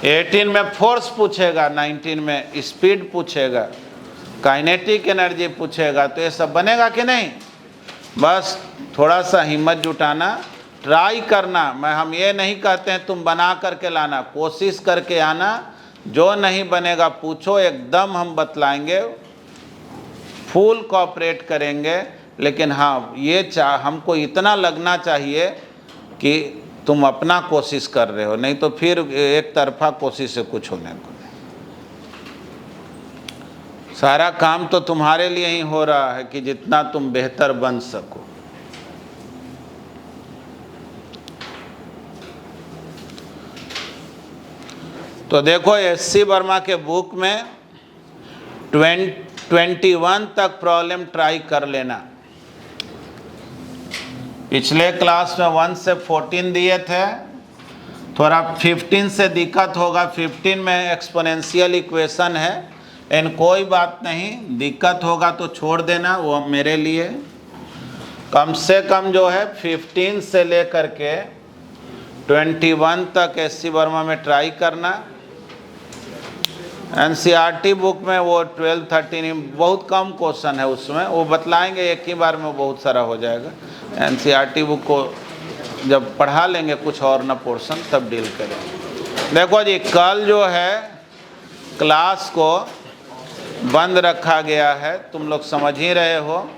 18 में फोर्स पूछेगा, 19 में स्पीड पूछेगा, काइनेटिक एनर्जी पूछेगा। तो ये सब बनेगा कि नहीं। बस थोड़ा सा हिम्मत जुटाना, ट्राई करना। हम ये नहीं कहते हैं तुम बना करके लाना, कोशिश करके आना। जो नहीं बनेगा पूछो, एकदम हम बतलाएंगे, फुल कोऑपरेट करेंगे। लेकिन हाँ ये हमको इतना लगना चाहिए कि तुम अपना कोशिश कर रहे हो, नहीं तो फिर एक तरफा कोशिश से कुछ होने को नहीं। सारा काम तो तुम्हारे लिए ही हो रहा है कि जितना तुम बेहतर बन सको। तो देखो SC वर्मा के बुक में 21 तक प्रॉब्लम ट्राई कर लेना। पिछले क्लास में 1 से 14 दिए थे, थोड़ा 15 से दिक्कत होगा। 15 में एक्सपोनेंशियल इक्वेशन है, इन कोई बात नहीं, दिक्कत होगा तो छोड़ देना, वो मेरे लिए। कम से कम जो है 15 से लेकर के 21 तक SC वर्मा में ट्राई करना। NCERT बुक में वो 12-13 बहुत कम क्वेश्चन है, उसमें वो बतलाएंगे, एक ही बार में बहुत सारा हो जाएगा। NCERT बुक को जब पढ़ा लेंगे कुछ और ना पोर्शन तब डील करेंगे। देखो जी कल जो है क्लास को बंद रखा गया है, तुम लोग समझ ही रहे हो,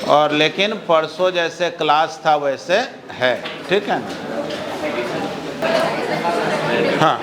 और लेकिन परसों जैसे क्लास था वैसे है, ठीक है। हाँ